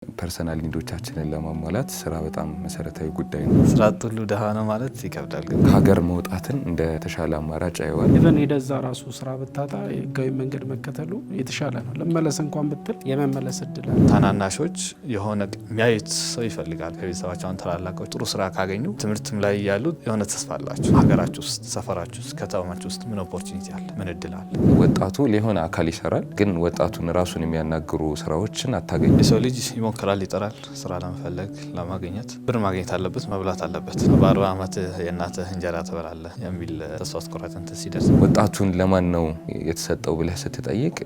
ፐርሰናል ኒዶቻችንን ለማሟላት ስራ በጣም መሰረታዊ ጉዳይ ነው። ስራ ሁሉ ደሃ ነው ማለት ይከብዳል። ግን ሀገር መውጣትን እንደ ተሻለ አማራጭ አይዋል። ኢቨን የደዛ ራሱ ስራ ብታጣ ህጋዊ መንገድ መከተሉ የተሻለ ነው። ለመለስ እንኳን ብትል የመመለስ እድል አለ። ታናናሾች የሆነ የሚያዩት ሰው ይፈልጋል። ከቤተሰባቸውን ታላላቆች ጥሩ ስራ ካገኙ ትምህርትም ላይ ያሉ የሆነ ተስፋ አላቸው። ሀገራችሁ ውስጥ፣ ሰፈራችሁ ውስጥ፣ ከተማችሁ ውስጥ ምን ኦፖርቹኒቲ አለ? ምን እድል አለ? ወጣቱ ለሆነ አካል ይሰራል፣ ግን ወጣቱን ራሱን የሚያናግሩ ስራዎችን አታገኝ። የሰው ልጅ ይሞክራል፣ ይጠራል። ስራ ለመፈለግ ለማግኘት ብር ማግኘት አለበት፣ መብላት አለበት። በ40 ዓመት የእናትህ እንጀራ ትበላለህ የሚል ተስፋ አስቆራጭ እንትን ሲደርስ ወጣቱን ለማን ነው የተሰጠው ብለህ ስትጠይቅ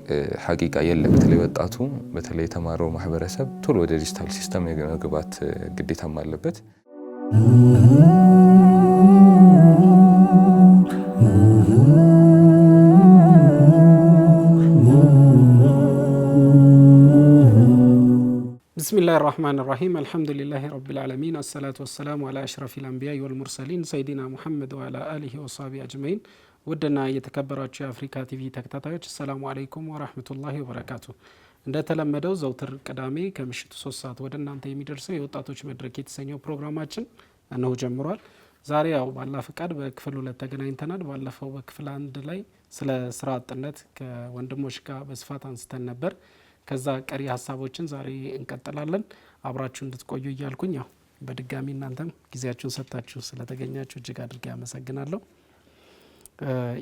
ሐቂቃ የለም። በተለይ ወጣቱ በተለይ የተማረው ማህበረሰብ ቶሎ ወደ ዲጂታል ሲስተም የመግባት ግዴታም አለበት። بسم الله الرحمن الرحيم الحمد لله رب العالمين والصلاة والسلام على أشرف الأنبياء والمرسلين سيدنا محمد وعلى آله وصحبه أجمعين ودنا يتكبرات أفريكا تي في تكتاتايوች السلام عليكم ورحمة الله وبركاته እንደተለመደው ዘውትር ቅዳሜ ከምሽቱ 3 ሰዓት ወደ እናንተ የሚደርሰው የወጣቶች መድረክ የተሰኘው ፕሮግራማችን እነሆ ጀምሯል። ዛሬ ያው ባላ ፈቃድ በክፍል 2 ተገናኝተናል። ባለፈው በክፍል 1 ላይ ስለ ስራ አጥነት ከወንድሞች ጋር በስፋት አንስተን ነበር። ከዛ ቀሪ ሀሳቦችን ዛሬ እንቀጥላለን። አብራችሁ እንድትቆዩ እያልኩኝ ያው በድጋሚ እናንተም ጊዜያችሁን ሰጣችሁ ስለተገኛችሁ እጅግ አድርጌ አመሰግናለሁ።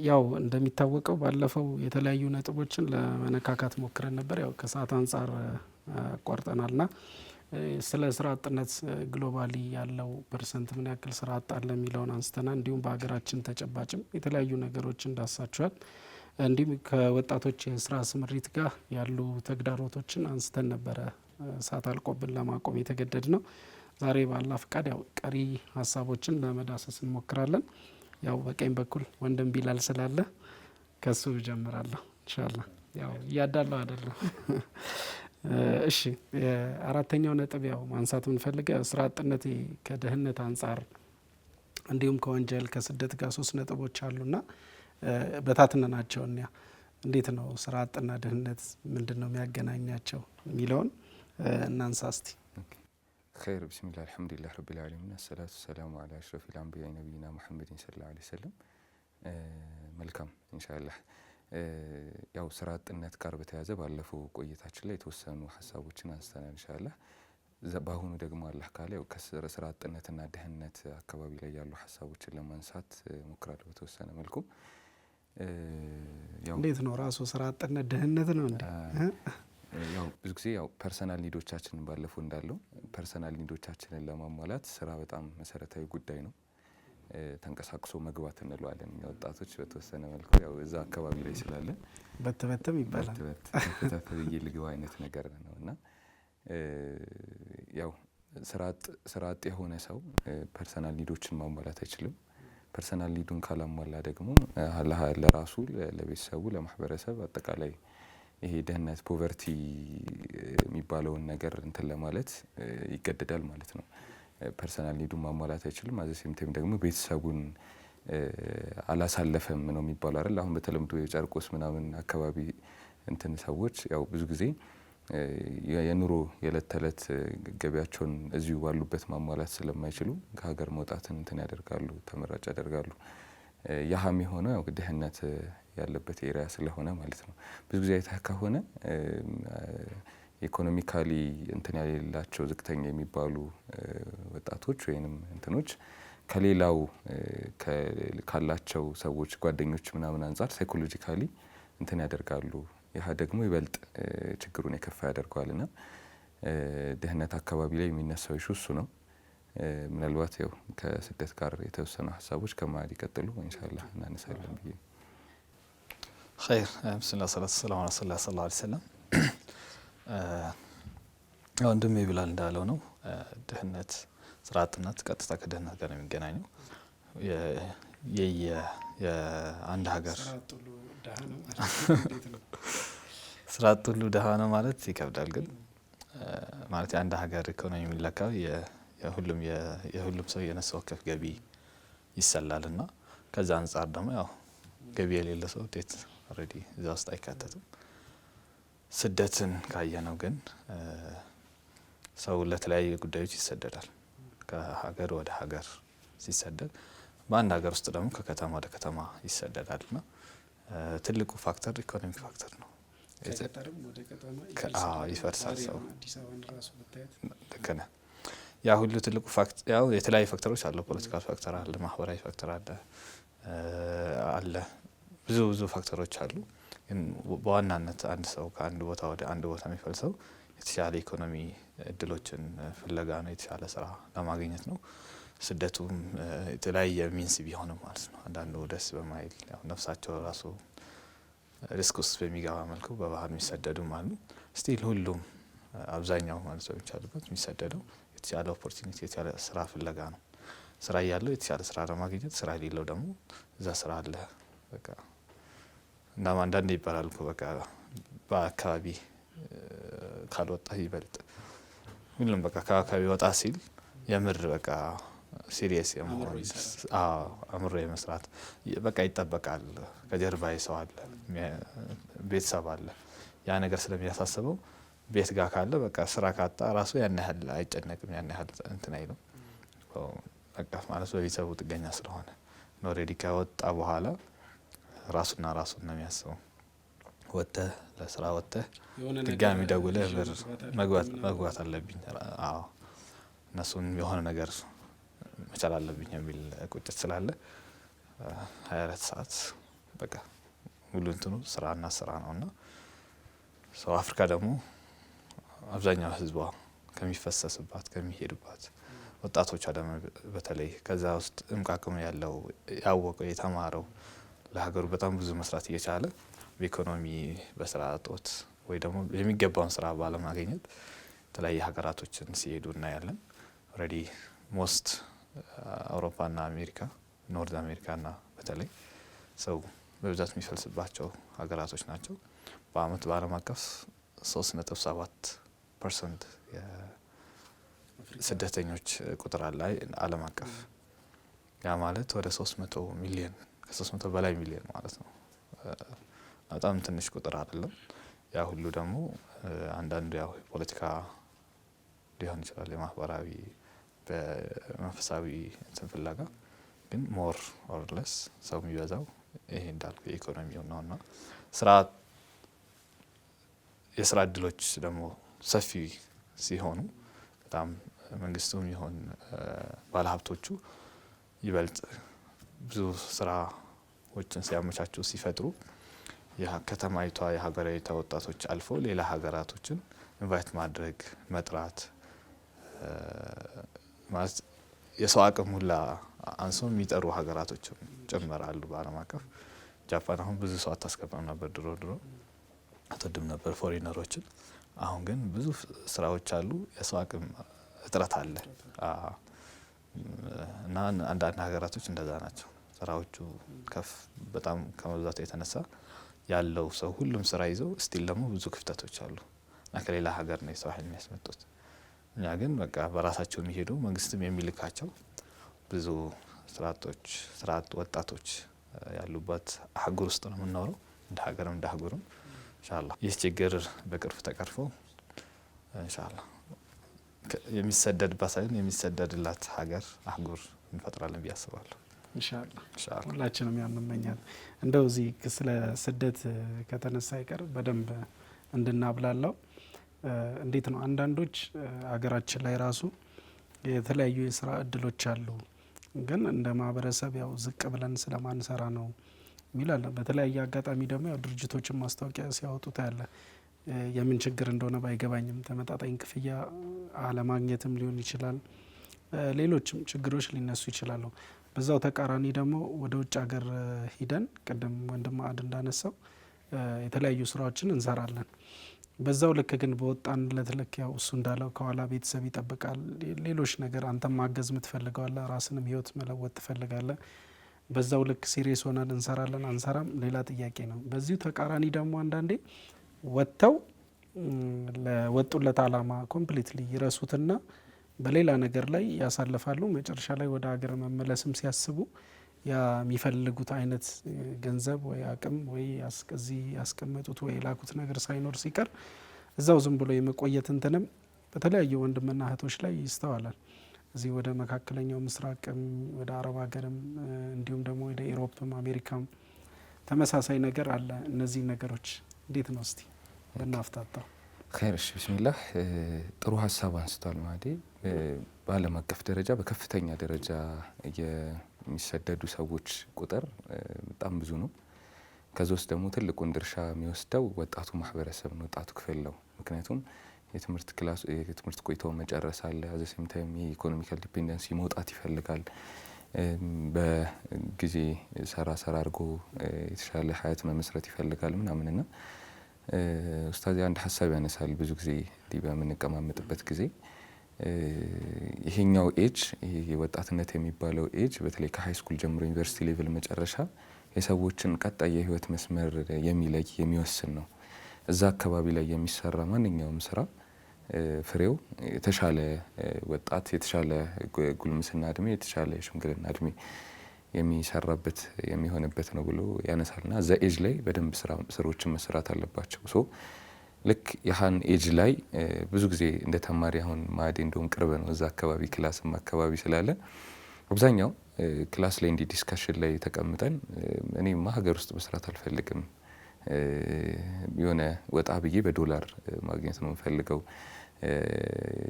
ያው እንደሚታወቀው ባለፈው የተለያዩ ነጥቦችን ለመነካካት ሞክረን ነበር። ያው ከሰዓት አንጻር አቋርጠናልና ስለ ስራ አጥነት ግሎባሊ ያለው ፐርሰንት ምን ያክል ስራ አጥ አለ የሚለውን አንስተናል። እንዲሁም በሀገራችን ተጨባጭም የተለያዩ ነገሮችን ዳሳቸዋል። እንዲሁም ከወጣቶች የስራ ስምሪት ጋር ያሉ ተግዳሮቶችን አንስተን ነበረ። ሰዓት አልቆብን ለማቆም የተገደድ ነው። ዛሬ ባላ ፈቃድ ያው ቀሪ ሀሳቦችን ለመዳሰስ እንሞክራለን። ያው በቀኝ በኩል ወንድም ቢላል ስላለ ከሱ ጀምራለሁ ኢንሻአላህ። ያው እያዳለው አይደለም። እሺ አራተኛው ነጥብ ያው ማንሳት የምንፈልገው ስራ አጥነት ከድህነት አንጻር እንዲሁም ከወንጀል ከስደት ጋር 3 ነጥቦች አሉና በታትነናቸው እኛ እንዴት ነው ስራ አጥና ድህነት ምንድነው የሚያገናኛቸው የሚለውን እናንሳ እስቲ። خير بسم الله الحمد لله رب العالمين الصلاة والسلام على أشرف الأنبياء نبينا محمد صلى الله عليه وسلم መልካም ኢንሻአላህ። ያው ስራ አጥነት ጋር በተያያዘ ባለፈው ቆይታችን ላይ የተወሰኑ ሀሳቦችን አንስተናል ኢንሻአላህ። በአሁኑ ደግሞ አላህ ካለ ያው ከስራ አጥነትና ድህነት አካባቢ ላይ ያሉ ሀሳቦችን ለማንሳት ሞክራለሁ በተወሰነ መልኩ። ያው እንዴት ነው ራሱ ስራ አጥነት ድህነት ነው እንዴ? ያው ብዙ ጊዜ ያው ፐርሰናል ኒዶቻችንን ባለፈው እንዳለው ፐርሰናል ኒዶቻችንን ለማሟላት ስራ በጣም መሰረታዊ ጉዳይ ነው። ተንቀሳቅሶ መግባት እንለዋለን ወጣቶች በተወሰነ መልኩ ያው እዛ አካባቢ ላይ ስላለ በተበተም ይባላል ተፈተብዬ ልግባ አይነት ነገር ነውና ያው ስራ አጥ የሆነ ሰው ፐርሰናል ኒዶችን ማሟላት አይችልም። ፐርሰናል ኒዱን ካላሟላ ደግሞ ለራሱ ለቤተሰቡ ለማህበረሰብ አጠቃላይ ይሄ ድህነት ፖቨርቲ የሚባለውን ነገር እንትን ለማለት ይገደዳል ማለት ነው። ፐርሰናል ኒዱን ማሟላት አይችልም። አዘሴም ታይም ደግሞ ቤተሰቡን አላሳለፈም ነው የሚባለው አይደል? አሁን በተለምዶ የጨርቆስ ምናምን አካባቢ እንትን ሰዎች ያው ብዙ ጊዜ የኑሮ የዕለት ተዕለት ገቢያቸውን እዚሁ ባሉበት ማሟላት ስለማይችሉ ከሀገር መውጣትን እንትን ያደርጋሉ፣ ተመራጭ ያደርጋሉ። ያሃም የሆነ ያው ድህነት ያለበት ኤሪያ ስለሆነ ማለት ነው። ብዙ ጊዜ አይተህ ከሆነ ኢኮኖሚካሊ እንትን ያሌላቸው ዝቅተኛ የሚባሉ ወጣቶች ወይንም እንትኖች ከሌላው ካላቸው ሰዎች ጓደኞች ምናምን አንፃር ሳይኮሎጂካሊ እንትን ያደርጋሉ። ያ ደግሞ ይበልጥ ችግሩን የከፋ ያደርገዋልና ድህነት አካባቢ ላይ የሚነሳው እሱ ነው። ምናልባት ያው ከስደት ጋር የተወሰኑ ሀሳቦች ከማዕድ ይቀጥሉ ኢንሻአላህ እናነሳለን ብዬ። خير بسم الله والسلام على رسول الله صلى الله عليه وسلم። ወንድም ይብላል እንዳለው ነው ድህነት ስራ አጥነት ቀጥታ ከድህነት ጋር ነው የሚገናኘው። የአንድ ሀገር ስራ አጥ ሁሉ ደሃ ነው ማለት ይከብዳል። ግን ማለት የአንድ ሀገር ኢኮኖሚ የሚለካው የሁሉም ሰው የነፍስ ወከፍ ገቢ ይሰላልና ከዛ አንፃር ደግሞ ያው ገቢ የሌለ ሰው እንዴት ኦሬዲ እዛ ውስጥ አይካተትም። ስደትን ካየነው ግን ሰው ለተለያዩ ጉዳዮች ይሰደዳል። ከሀገር ወደ ሀገር ሲሰደድ በአንድ ሀገር ውስጥ ደግሞ ከከተማ ወደ ከተማ ይሰደዳልና ትልቁ ፋክተር ኢኮኖሚ ፋክተር ነው። ይፈርሳል ሰው። ልክ ነህ። ያ ሁሉ ትልቁ ፋክተር ያው የተለያዩ ፋክተሮች አሉ። ፖለቲካል ፋክተር አለ፣ ማህበራዊ ፋክተር አለ ብዙ ፋክተሮች አሉ። ግን በዋናነት አንድ ሰው ከአንድ ቦታ ወደ አንድ ቦታ የሚፈልሰው የተሻለ ኢኮኖሚ እድሎችን ፍለጋ ነው፣ የተሻለ ስራ ለማግኘት ነው። ስደቱም የተለያየ ሚንስ ቢሆንም ማለት ነው። አንዳንዱ ደስ በማይል ያው ነፍሳቸው ራሱ ሪስክ ውስጥ በሚገባ መልኩ በባህር የሚሰደዱም አሉ። ስቲል ሁሉም አብዛኛው ማለት ነው የሚቻልበት የሚሰደደው የተሻለ ኦፖርቹኒቲ የተሻለ ስራ ፍለጋ ነው። ስራ ያለው የተሻለ ስራ ለማግኘት፣ ስራ የሌለው ደግሞ እዛ ስራ አለ በቃ እና አንዳንዴ ይባላል እኮ በቃ በአካባቢ ካልወጣ ይበልጥ ሁሉም በቃ ከአካባቢ ወጣ ሲል የምር በቃ ሲሪየስ የመሆን አምሮ የመስራት በቃ ይጠበቃል። ከጀርባ ሰው አለ፣ ቤተሰብ አለ። ያ ነገር ስለሚያሳስበው ቤት ጋር ካለ በቃ ስራ ካጣ ራሱ ያን ያህል አይጨነቅም፣ ያን ያህል እንትን አይልም። በቃ ማለት በቤተሰቡ ጥገኛ ስለሆነ ኦልሬዲ ከወጣ በኋላ ራሱን ነው የሚያስበው። ወጥተህ ለስራ ወጥተህ ድጋሚ ደውለህ ብር መግባት አለብኝ፣ አዎ እነሱን የሆነ ነገር መቻል አለብኝ የሚል ቁጭት ስላለ 24 ሰዓት በቃ ሙሉ እንትኑ ስራና ስራ ነውና ሰው አፍሪካ ደግሞ አብዛኛው ህዝቧ ከሚፈሰስባት ከሚሄድባት ወጣቶች ደግሞ በተለይ ከዛ ውስጥ እምቃቅም ያለው ያወቀው የተማረው ለሀገሩ በጣም ብዙ መስራት እየቻለ በኢኮኖሚ በስራ እጦት ወይ ደግሞ የሚገባውን ስራ ባለማግኘት የተለያዩ ሀገራቶችን ሲሄዱ እናያለን። ኦልሬዲ ሞስት አውሮፓና አሜሪካ ኖርዝ አሜሪካና በተለይ ሰው በብዛት የሚፈልስባቸው ሀገራቶች ናቸው። በአመት በዓለም አቀፍ 3.7% የስደተኞች ቁጥር አለ ዓለም አቀፍ። ያ ማለት ወደ 300 ሚሊዮን ከ300 በላይ ሚሊዮን ማለት ነው። በጣም ትንሽ ቁጥር አይደለም። ያ ሁሉ ደግሞ አንዳንዱ ያው ፖለቲካ ሊሆን ይችላል፣ የማህበራዊ በመንፈሳዊ እንትን ፍለጋ ግን ሞር ኦር ለስ ሰው የሚበዛው ይሄ እንዳልኩ የኢኮኖሚው ነውና የስራ እድሎች ደግሞ ሰፊ ሲሆኑ በጣም መንግስቱም ይሁን ባለሀብቶቹ ይበልጥ ብዙ ስራዎችን ሲያመቻቹ ሲፈጥሩ የከተማይቷ የሀገራዊቷ ወጣቶች አልፎ ሌላ ሀገራቶችን ኢንቫይት ማድረግ መጥራት ማለት የሰው አቅም ሁላ አንሶ የሚጠሩ ሀገራቶችም ጨምራሉ። በዓለም አቀፍ ጃፓን አሁን ብዙ ሰው አታስገባም ነበር ድሮ አትወድም ነበር ፎሪነሮችን። አሁን ግን ብዙ ስራዎች አሉ፣ የሰው አቅም እጥረት አለ እና አንዳንድ ሀገራቶች እንደዛ ናቸው። ስራዎቹ በጣም ከመብዛቱ የተነሳ ያለው ሰው ሁሉም ስራ ይዘው ስቲል ደግሞ ብዙ ክፍተቶች አሉ እና ከሌላ ሀገር ነው የሰው ኃይል የሚያስመጡት። እኛ ግን በቃ በራሳቸው የሚሄዱ መንግስትም የሚልካቸው ብዙ ስርዓት ወጣቶች ያሉበት አህጉር ውስጥ ነው የምንኖረው። እንደ ሀገርም እንደ አህጉርም ኢንሻአላህ ይህ ችግር በቅርብ ተቀርፎ ኢንሻአላህ የሚሰደድባት ሳይሆን የሚሰደድላት ሀገር አህጉር እንፈጥራለን ብዬ አስባለሁ። ኢንሻአላህ ሁላችንም ያን እንመኛለን። እንደው እዚህ ስለ ስደት ከተነሳ ይቀር በደንብ እንድናብላላው እንዴት ነው አንዳንዶች ሀገራችን ላይ ራሱ የተለያዩ የስራ እድሎች አሉ፣ ግን እንደ ማህበረሰብ ያው ዝቅ ብለን ስለማንሰራ ነው ሚላል። በተለያየ አጋጣሚ ደግሞ ያው ድርጅቶችን ማስታወቂያ ሲያወጡት ያለ የምን ችግር እንደሆነ ባይገባኝም ተመጣጣኝ ክፍያ አለማግኘትም ሊሆን ይችላል፣ ሌሎችም ችግሮች ሊነሱ ይችላሉ። በዛው ተቃራኒ ደግሞ ወደ ውጭ ሀገር ሂደን ቅድም ወንድም አድ እንዳነሳው የተለያዩ ስራዎችን እንሰራለን። በዛው ልክ ግን በወጣንለት ልክ ያው እሱ እንዳለው ከኋላ ቤተሰብ ይጠብቃል፣ ሌሎች ነገር አንተም ማገዝ ምትፈልገዋለ፣ ራስንም ህይወት መለወጥ ትፈልጋለ። በዛው ልክ ሲሪየስ ሆነን እንሰራለን አንሰራም ሌላ ጥያቄ ነው። በዚሁ ተቃራኒ ደግሞ አንዳንዴ ወጥተው ለወጡለት አላማ ኮምፕሊትሊ ይረሱትና በሌላ ነገር ላይ ያሳልፋሉ። መጨረሻ ላይ ወደ ሀገር መመለስም ሲያስቡ ያ የሚፈልጉት አይነት ገንዘብ ወይ አቅም ወይ እዚህ ያስቀመጡት ወይ ላኩት ነገር ሳይኖር ሲቀር እዛው ዝም ብሎ የመቆየት እንትንም በተለያዩ ወንድምና እህቶች ላይ ይስተዋላል። እዚህ ወደ መካከለኛው ምስራቅም ወደ አረብ ሀገርም እንዲሁም ደግሞ ወደ ኢሮፕም አሜሪካም ተመሳሳይ ነገር አለ። እነዚህ ነገሮች እንዴት ነው እስቲ ብናፍታታው? ኸይር እሺ ቢስሚላህ ጥሩ ሀሳብ አንስቷል ማዲ። በዓለም አቀፍ ደረጃ በከፍተኛ ደረጃ የሚሰደዱ ሰዎች ቁጥር በጣም ብዙ ነው። ከዛ ውስጥ ደግሞ ትልቁን ድርሻ የሚወስደው ወጣቱ ማህበረሰብ ነው፣ ወጣቱ ክፍል ነው። ምክንያቱም የትምህርት ቆይታው መጨረስ አለ፣ አዘ ሴም ታይም የኢኮኖሚካል ዲፔንደንሲ መውጣት ይፈልጋል። በጊዜ ሰራ አድርጎ የተሻለ ሀያት መመስረት ይፈልጋል ምናምንና ኡስታዝ አንድ ሀሳብ ያነሳል ብዙ ጊዜ እንዲህ በምንቀማመጥበት ጊዜ ይሄኛው ኤጅ የወጣትነት የሚባለው ኤጅ በተለይ ከሃይ ስኩል ጀምሮ ዩኒቨርሲቲ ሌቭል መጨረሻ የሰዎችን ቀጣይ የህይወት መስመር የሚለይ የሚወስን ነው። እዛ አካባቢ ላይ የሚሰራ ማንኛውም ስራ ፍሬው የተሻለ ወጣት፣ የተሻለ ጉልምስና እድሜ፣ የተሻለ ሽምግልና እድሜ የሚሰራበት የሚሆንበት ነው ብሎ ያነሳልና እዛ ኤጅ ላይ በደንብ ስራዎችን መስራት አለባቸው። ሶ ልክ ያህን ኤጅ ላይ ብዙ ጊዜ እንደ ተማሪ አሁን ማዕዴ እንደውም ቅርብ ነው እዛ አካባቢ ክላስም አካባቢ ስላለ አብዛኛው ክላስ ላይ እንዲ ዲስካሽን ላይ ተቀምጠን እኔማ ሀገር ውስጥ መስራት አልፈልግም፣ የሆነ ወጣ ብዬ በዶላር ማግኘት ነው የምፈልገው፣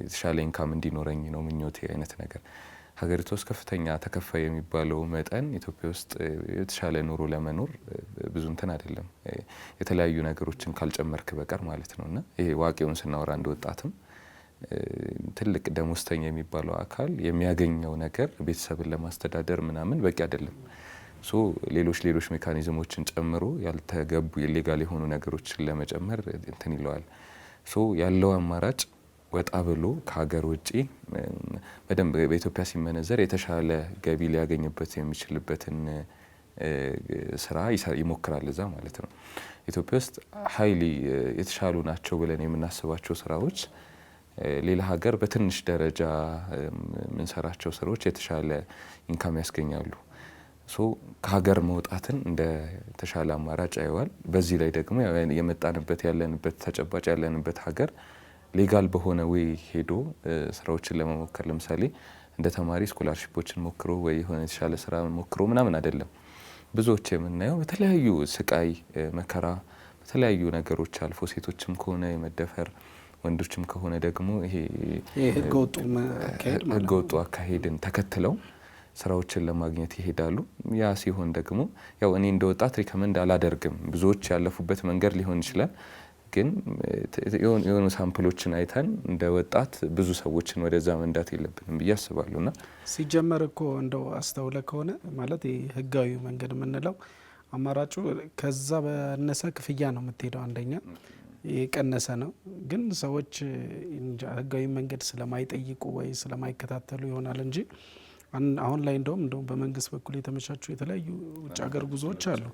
የተሻለ ኢንካም እንዲኖረኝ ነው ምኞቴ አይነት ነገር። ሀገሪቱ ውስጥ ከፍተኛ ተከፋይ የሚባለው መጠን ኢትዮጵያ ውስጥ የተሻለ ኑሮ ለመኖር ብዙ እንትን አይደለም፣ የተለያዩ ነገሮችን ካልጨመርክ በቀር ማለት ነውና ይሄ ዋቂውን ስናወራ አንድ ወጣትም ትልቅ ደሞዝተኛ የሚባለው አካል የሚያገኘው ነገር ቤተሰብን ለማስተዳደር ምናምን በቂ አይደለም። ሶ ሌሎች ሜካኒዝሞችን ጨምሮ ያልተገቡ ኢሌጋል የሆኑ ነገሮችን ለመጨመር እንትን ይለዋል። ሶ ያለው አማራጭ ወጣ ብሎ ከሀገር ውጪ በደንብ በኢትዮጵያ ሲመነዘር የተሻለ ገቢ ሊያገኝበት የሚችልበትን ስራ ይሞክራል እዛ ማለት ነው። ኢትዮጵያ ውስጥ ሀይሊ የተሻሉ ናቸው ብለን የምናስባቸው ስራዎች ሌላ ሀገር በትንሽ ደረጃ የምንሰራቸው ስራዎች የተሻለ ኢንካም ያስገኛሉ። ሶ ከሀገር መውጣትን እንደ ተሻለ አማራጭ ያየዋል። በዚህ ላይ ደግሞ የመጣንበት ያለንበት ተጨባጭ ያለንበት ሀገር ሌጋል በሆነ ወይ ሄዶ ስራዎችን ለመሞከር ለምሳሌ እንደ ተማሪ ስኮላርሺፖችን ሞክሮ ወይ የሆነ የተሻለ ስራ ሞክሮ ምናምን አይደለም። ብዙዎች የምናየው በተለያዩ ስቃይ መከራ በተለያዩ ነገሮች አልፎ ሴቶችም ከሆነ የመደፈር ወንዶችም ከሆነ ደግሞ ይሄ ህገወጡ አካሄድን ተከትለው ስራዎችን ለማግኘት ይሄዳሉ። ያ ሲሆን ደግሞ ያው እኔ እንደ ወጣት ሪከመንድ አላደርግም። ብዙዎች ያለፉበት መንገድ ሊሆን ይችላል፣ ግን የሆኑ ሳምፕሎችን አይተን እንደ ወጣት ብዙ ሰዎችን ወደዛ መንዳት የለብንም ብዬ አስባለሁና ሲጀመር እኮ እንደው አስተውለ ከሆነ ማለት ህጋዊ መንገድ የምንለው አማራጩ ከዛ በነሰ ክፍያ ነው የምትሄደው። አንደኛ የቀነሰ ነው፣ ግን ሰዎች ህጋዊ መንገድ ስለማይጠይቁ ወይ ስለማይከታተሉ ይሆናል እንጂ አሁን ላይ እንደውም በመንግስት በኩል የተመቻቹ የተለያዩ ውጭ ሀገር ጉዞዎች አሉ።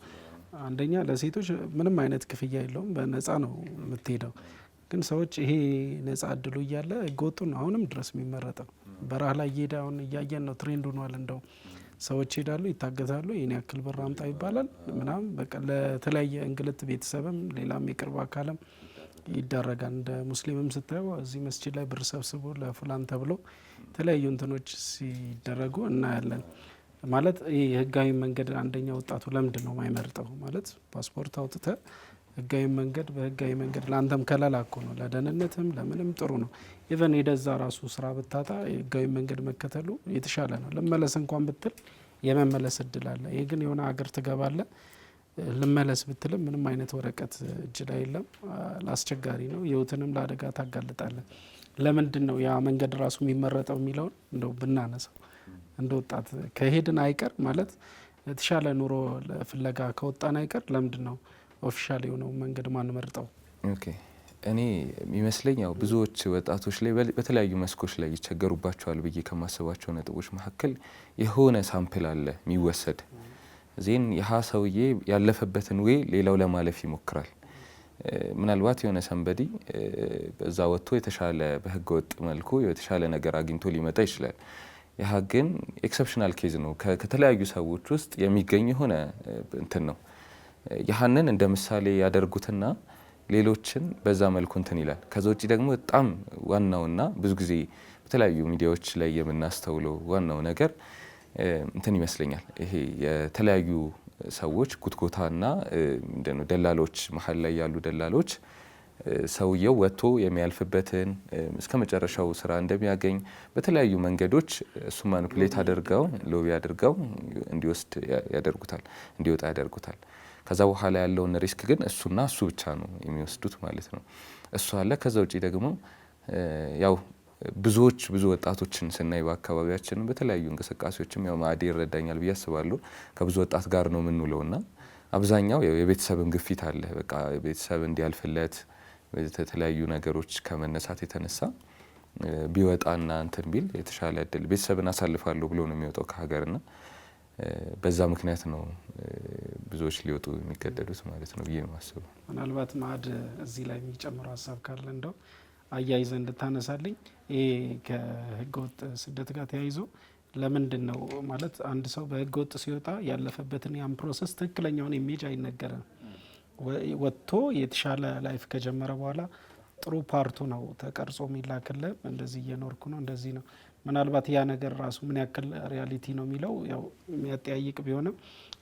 አንደኛ ለሴቶች ምንም አይነት ክፍያ የለውም፣ በነፃ ነው የምትሄደው። ግን ሰዎች ይሄ ነፃ እድሉ እያለ ህገወጡ ነው አሁንም ድረስ የሚመረጠው። በረሃ ላይ እየሄደ አሁን እያየን ነው፣ ትሬንድ ሆኗል። እንደው ሰዎች ይሄዳሉ፣ ይታገታሉ፣ ይህን ያክል ብር አምጣ ይባላል ምናምን፣ በቃ ለተለያየ እንግልት ቤተሰብም ሌላም የቅርብ አካልም ይዳረጋል። እንደ ሙስሊምም ስታየው እዚህ መስጂድ ላይ ብር ሰብስቦ ለፉላን ተብሎ የተለያዩ እንትኖች ሲደረጉ እናያለን። ማለት ይህ ህጋዊ መንገድ አንደኛ ወጣቱ ለምንድን ነው የማይመርጠው? ማለት ፓስፖርት አውጥተ ህጋዊ መንገድ በህጋዊ መንገድ ለአንተም ከለላ እኮ ነው፣ ለደህንነትም ለምንም ጥሩ ነው። ኢቨን የደዛ ራሱ ስራ ብታጣ ህጋዊ መንገድ መከተሉ የተሻለ ነው። ልመለስ እንኳን ብትል የመመለስ እድል አለ። ይህ ግን የሆነ ሀገር ትገባለ ልመለስ ብትልም ምንም አይነት ወረቀት እጅ ላይ የለም፣ አስቸጋሪ ነው። ህይወትንም ለአደጋ ታጋልጣለ። ለምንድን ነው ያ መንገድ ራሱ የሚመረጠው የሚለውን እንደው ብናነሳው እንደ ወጣት ከሄድን አይቀር ማለት የተሻለ ኑሮ ፍለጋ ከወጣን አይቀር ለምንድን ነው ኦፊሻል የሆነው መንገድ ማንመርጠው? ኦኬ እኔ የሚመስለኝ ያው ብዙዎች ወጣቶች ላይ በተለያዩ መስኮች ላይ ይቸገሩባቸዋል ብዬ ከማስባቸው ነጥቦች መካከል የሆነ ሳምፕል አለ የሚወሰድ ዜን ያህ ሰውዬ ያለፈበትን ወይ ሌላው ለማለፍ ይሞክራል። ምናልባት የሆነ ሰንበዲ በዛ ወጥቶ የተሻለ በህገ ወጥ መልኩ የተሻለ ነገር አግኝቶ ሊመጣ ይችላል። ያህ ግን ኤክሰፕሽናል ኬዝ ነው፣ ከተለያዩ ሰዎች ውስጥ የሚገኝ የሆነ እንትን ነው። ያህንን እንደ ምሳሌ ያደርጉትና ሌሎችን በዛ መልኩ እንትን ይላል። ከዛ ውጪ ደግሞ በጣም ዋናውና ብዙ ጊዜ በተለያዩ ሚዲያዎች ላይ የምናስተውለው ዋናው ነገር እንትን ይመስለኛል ይሄ የተለያዩ ሰዎች ጉትጎታና ምንድነው ደላሎች መሀል ላይ ያሉ ደላሎች ሰውየው ወጥቶ የሚያልፍበትን እስከ መጨረሻው ስራ እንደሚያገኝ በተለያዩ መንገዶች እሱ ማኒፑሌት አድርገው ሎቢ አድርገው እንዲወስድ ያደርጉታል፣ እንዲወጣ ያደርጉታል። ከዛ በኋላ ያለውን ሪስክ ግን እሱና እሱ ብቻ ነው የሚወስዱት ማለት ነው። እሱ አለ። ከዛ ውጪ ደግሞ ያው ብዙ ወጣቶችን ስናይ በአካባቢያችን በተለያዩ እንቅስቃሴዎችም ያው ማዕድ ይረዳኛል ብዬ አስባለሁ ከብዙ ወጣት ጋር ነው የምንውለውና አብዛኛው የቤተሰብም ግፊት አለ። በቃ ቤተሰብ እንዲያልፍለት የተለያዩ ነገሮች ከመነሳት የተነሳ ቢወጣና እንትን ቢል የተሻለ እድል ቤተሰብን አሳልፋለሁ ብሎ ነው የሚወጣው ከሀገርና በዛ ምክንያት ነው ብዙዎች ሊወጡ የሚገደዱት ማለት ነው ብዬ ነው የማስበው። ምናልባት ማዕድ እዚህ ላይ የሚጨምረው ሀሳብ ካለ እንደው አያይዘ እንድታነሳልኝ። ይሄ ከህገወጥ ስደት ጋር ተያይዞ ለምንድን ነው ማለት አንድ ሰው በህገወጥ ሲወጣ ያለፈበትን ያን ፕሮሰስ ትክክለኛውን ኢሜጅ አይነገርም። ወጥቶ የተሻለ ላይፍ ከጀመረ በኋላ ጥሩ ፓርቱ ነው ተቀርጾ የሚላክልህ። እንደዚህ እየኖርኩ ነው፣ እንደዚህ ነው። ምናልባት ያ ነገር ራሱ ምን ያክል ሪያሊቲ ነው የሚለው ያው የሚያጠያይቅ ቢሆንም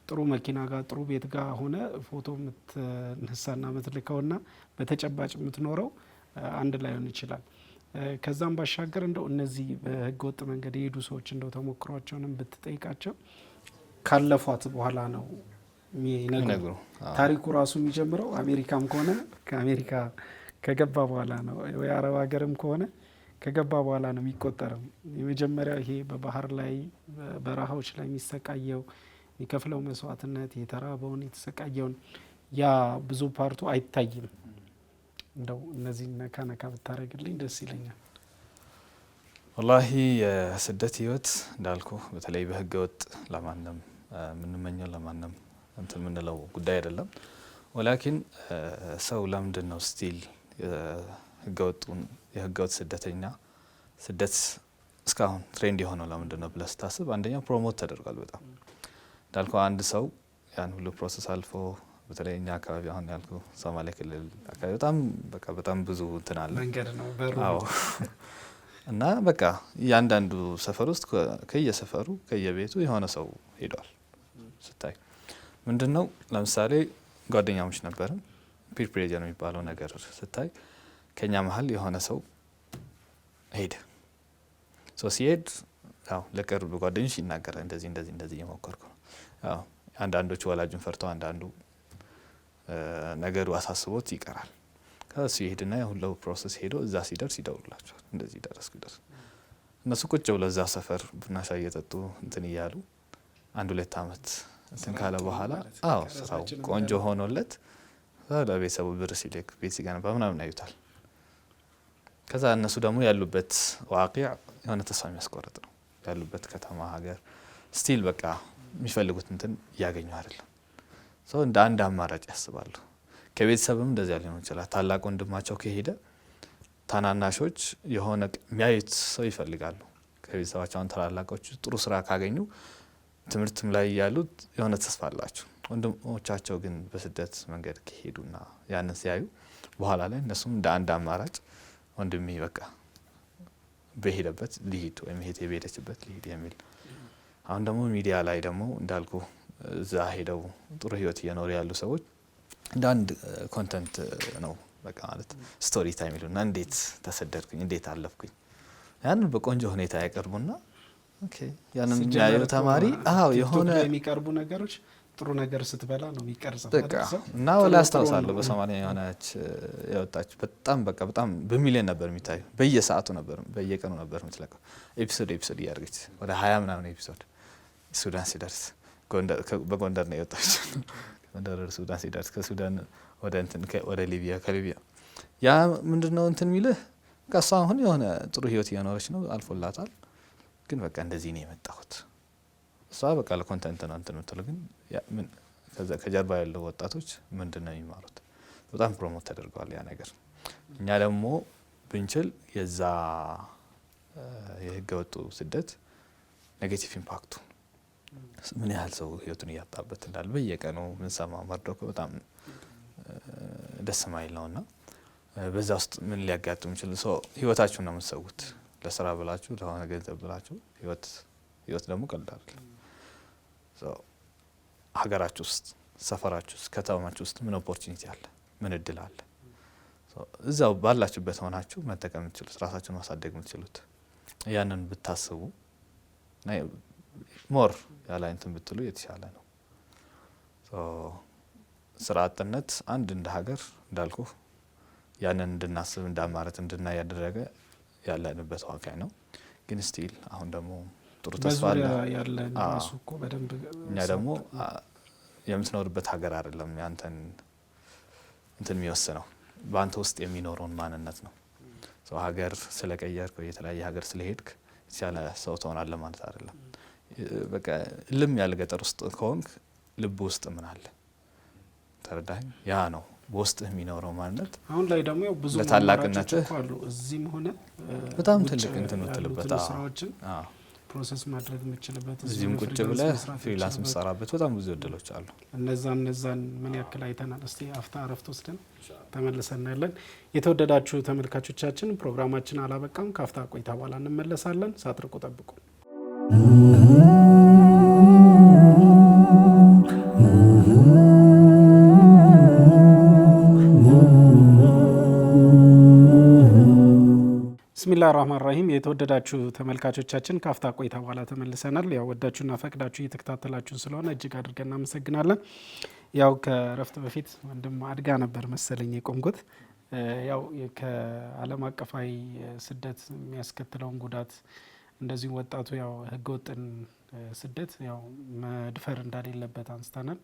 ጥሩ መኪና ጋር ጥሩ ቤት ጋር ሆነ ፎቶ የምትነሳና የምትልከውና በተጨባጭ የምትኖረው አንድ ላይሆን ይችላል። ከዛም ባሻገር እንደው እነዚህ በህገ ወጥ መንገድ የሄዱ ሰዎች እንደው ተሞክሯቸውንም ብትጠይቃቸው ካለፏት በኋላ ነው የሚነግሩ። ታሪኩ ራሱ የሚጀምረው አሜሪካም ከሆነ ከአሜሪካ ከገባ በኋላ ነው፣ ወይ አረብ ሀገርም ከሆነ ከገባ በኋላ ነው የሚቆጠረው። የመጀመሪያው ይሄ በባህር ላይ በረሃዎች ላይ የሚሰቃየው የሚከፍለው መስዋዕትነት የተራበውን የተሰቃየውን ያ ብዙ ፓርቱ አይታይም። እንደው እነዚህ ነካ ነካ ብታረግልኝ ደስ ይለኛል። ወላሂ የስደት ህይወት እንዳልኩ በተለይ በህገ ወጥ ለማንም የምንመኘው ለማንም እንትን የምንለው ጉዳይ አይደለም። ወላኪን ሰው ለምንድን ነው ስቲል የህገወጥ ስደተኛ ስደት እስካሁን ትሬንድ የሆነው ለምንድን ነው ብለህ ስታስብ አንደኛው ፕሮሞት ተደርጓል። በጣም እንዳልከው አንድ ሰው ያን ሁሉ ፕሮሰስ አልፎ በተለይ እኛ አካባቢ አሁን ያልኩ ሶማሌ ክልል አካባቢ በጣም ብዙ እንትን አለ መንገድ ነው በሩ። አዎ እና በቃ እያንዳንዱ ሰፈር ውስጥ ከየሰፈሩ ከየቤቱ የሆነ ሰው ሄዷል። ስታይ ምንድነው ለምሳሌ ጓደኛሞች ነበርን፣ ፒር ፕሬዠር የሚባለው ነገር ስታይ ከኛ መሀል የሆነ ሰው ሄደ። ሲሄድ ያው ለቅርብ ጓደኞች ይናገራል፣ እንደዚህ እየሞከርኩ ነው። ያው አንዳንዶቹ ወላጁን ፈርተው አንዳንዱ ነገሩ አሳስቦት ይቀራል። ከሱ ይሄድና የሁሉ ፕሮሰስ ሄዶ እዛ ሲደርስ ይደውላቸዋል፣ እንደዚህ ደረስኩ። እነሱ ቁጭ ብለው እዛ ሰፈር ቡና ሻይ እየጠጡ እንትን እያሉ 1-2 አመት እንትን ካለ በኋላ አዎ ስራው ቆንጆ ሆኖለት ለቤተሰቡ ብር ሲልክ ቤት ሲገነባ ምናምን ያዩታል። ከዛ እነሱ ደግሞ ያሉበት ዋቂዕ የሆነ ተስፋ የሚያስቆርጥ ነው። ያሉበት ከተማ ሀገር ስቲል በቃ የሚፈልጉት እንትን እያገኙ አይደለም። ሰው እንደ አንድ አማራጭ ያስባሉ። ከቤተሰብም እንደዚያ ሊሆን ይችላል። ታላቅ ወንድማቸው ከሄደ ታናናሾች የሆነ የሚያዩት ሰው ይፈልጋሉ። ከቤተሰባቸውን ታላላቆች ጥሩ ስራ ካገኙ ትምህርትም ላይ ያሉት የሆነ ተስፋ አላቸው። ወንድሞቻቸው ግን በስደት መንገድ ከሄዱና ያንን ሲያዩ በኋላ ላይ እነሱም እንደ አንድ አማራጭ ወንድሜ በቃ በሄደበት ሊሄድ ወይም ሄቴ በሄደችበት ሊሄድ የሚል አሁን ደግሞ ሚዲያ ላይ ደግሞ እንዳልኩ እዛ ሄደው ጥሩ ህይወት እየኖሩ ያሉ ሰዎች እንደ አንድ ኮንተንት ነው በቃ ማለት ስቶሪ ታይም ይሉና እንዴት ተሰደድኩኝ እንዴት አለፍኩኝ ያንን በቆንጆ ሁኔታ ያቀርቡና ኦኬ ያንን ያየው ተማሪ አዎ የሆነ የሚቀርቡ ነገሮች ጥሩ ነገር ስትበላ ነው የሚቀርጸው በቃ እና ወላ አስታውሳለሁ በሶማሊያ የሆነች ያወጣች በጣም በሚሊዮን ነበር የሚታየው በየሰዓቱ ነበር በየቀኑ ነበር የምትለቀው ኤፒሶድ እያደረገች ወደ 20 ምናምን ኤፒሶድ ሱዳን ሲደርስ በጎንደር ነው የወጣች ጎንደር ሱዳን ሲደርስ ከሱዳን ወደ እንትን ወደ ሊቢያ ከሊቢያ ያ ምንድነው እንትን የሚልህ ከሷ አሁን የሆነ ጥሩ ህይወት እየኖረች ነው አልፎላታል ግን በቃ እንደዚህ ነው የመጣሁት እሷ በቃ ለኮንተንት ነው እንትን የምትለው ግን ምን ከጀርባ ያለው ወጣቶች ምንድነው የሚማሩት በጣም ፕሮሞት ተደርጓል ያ ነገር እኛ ደግሞ ብንችል የዛ የህገ ወጡ ስደት ኔጌቲቭ ኢምፓክቱ ምን ያህል ሰው ህይወቱን እያጣበት እንዳለ በየቀኑ ምን ሰማ መርዶክ በጣም ደስ ማይል ነውና በዛ ውስጥ ምን ሊያጋጥም ይችላል? ህይወታችሁን ነው የምትሰውት ለስራ ብላችሁ ለሆነ ገንዘብ ብላችሁ ህይወት ደግሞ ቀልድ አይደለም። ሀገራችሁ ውስጥ ሰፈራችሁ ውስጥ ከተማችሁ ውስጥ ምን ኦፖርቹኒቲ አለ? ምን እድል አለ? እዛው ባላችሁበት ሆናችሁ መጠቀም የምትችሉት ራሳችሁን ማሳደግ የምትችሉት ያንን ብታስቡ ሞር ያለ እንትን ብትሉ የተሻለ ነው። ስራ አጥነት አንድ እንደ ሀገር እንዳልኩ ያንን እንድናስብ እንዳማረት እንድናይ ያደረገ ያለንበት ዋጋይ ነው። ግን ስቲል አሁን ደግሞ ጥሩ ተስፋ አለ ያለ ራሱ እኮ በደንብ እኛ ደግሞ የምትኖርበት ሀገር አይደለም ያንተን እንትን የሚወስነው በአንተ ውስጥ የሚኖረውን ማንነት ነው። ሀገር ስለቀየርክ ወይ የተለያየ ሀገር ስለሄድክ የተሻለ ሰው ትሆናለህ ማለት አይደለም። በቃ ልም ያለ ገጠር ውስጥ ከሆንክ ልብ ውስጥ ምን አለ ተረዳኝ? ያ ነው በውስጥህ የሚኖረው ማንነት። አሁን ላይ ደግሞ ብዙ ለታላቅነትህ አሉ እዚህም ሆነ በጣም ትልቅ እንትን ወጥልበት ስራዎችን ፕሮሰስ ማድረግ የምችልበት እዚህም ቁጭ ብለህ ፍሪላንስ የምትሰራበት በጣም ብዙ እድሎች አሉ። እነዛን ምን ያክል አይተናል። እስቲ አፍታ እረፍት ወስደን ተመልሰን እናያለን። የተወደዳችሁ ተመልካቾቻችን ፕሮግራማችን አላበቃም። ከአፍታ ቆይታ በኋላ እንመለሳለን። ሳትርቁ ጠብቁ። ቢስሚላህ ራህማን ራሂም። የተወደዳችሁ ተመልካቾቻችን ከአፍታ ቆይታ በኋላ ተመልሰናል። ያው ወዳችሁና ፈቅዳችሁ እየተከታተላችሁን ስለሆነ እጅግ አድርገን እናመሰግናለን። ያው ከረፍት በፊት ወንድም አድጋ ነበር መሰለኝ የቆምኩት። ያው ከዓለም አቀፋዊ ስደት የሚያስከትለውን ጉዳት እንደዚሁ ወጣቱ ያው ህገወጥን ስደት ያው መድፈር እንደሌለበት አንስተናል።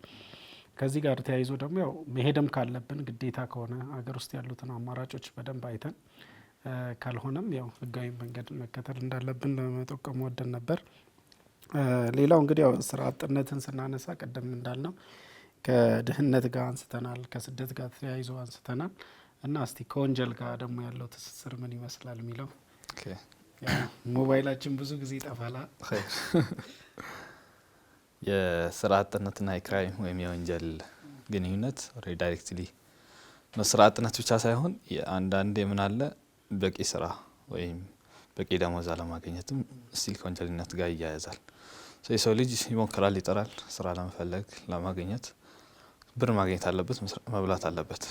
ከዚህ ጋር ተያይዞ ደግሞ ያው መሄድም ካለብን ግዴታ ከሆነ ሀገር ውስጥ ያሉትን አማራጮች በደንብ አይተን ካልሆነም ያው ህጋዊ መንገድ መከተል እንዳለብን ለመጠቆም ወደን ነበር። ሌላው እንግዲህ ያው ስራ አጥነትን ስናነሳ ቀደም እንዳልነው ከድህነት ጋር አንስተናል፣ ከስደት ጋር ተያይዞ አንስተናል እና እስቲ ከወንጀል ጋር ደግሞ ያለው ትስስር ምን ይመስላል የሚለው ሞባይላችን ብዙ ጊዜ ይጠፋል። የስራ አጥነትና የክራይም ወይም የወንጀል ግንኙነት ዳይሬክትሊ ስራ አጥነት ብቻ ሳይሆን አንዳንዴ ምን አለ በቂ ስራ ወይም በቂ ደሞዝ አለማግኘትም ስቲል ከወንጀልነት ጋር ይያያዛል። የሰው ልጅ ይሞክራል፣ ይጠራል፣ ስራ ለመፈለግ ለማግኘት ብር ማግኘት አለበት፣ መብላት አለበት።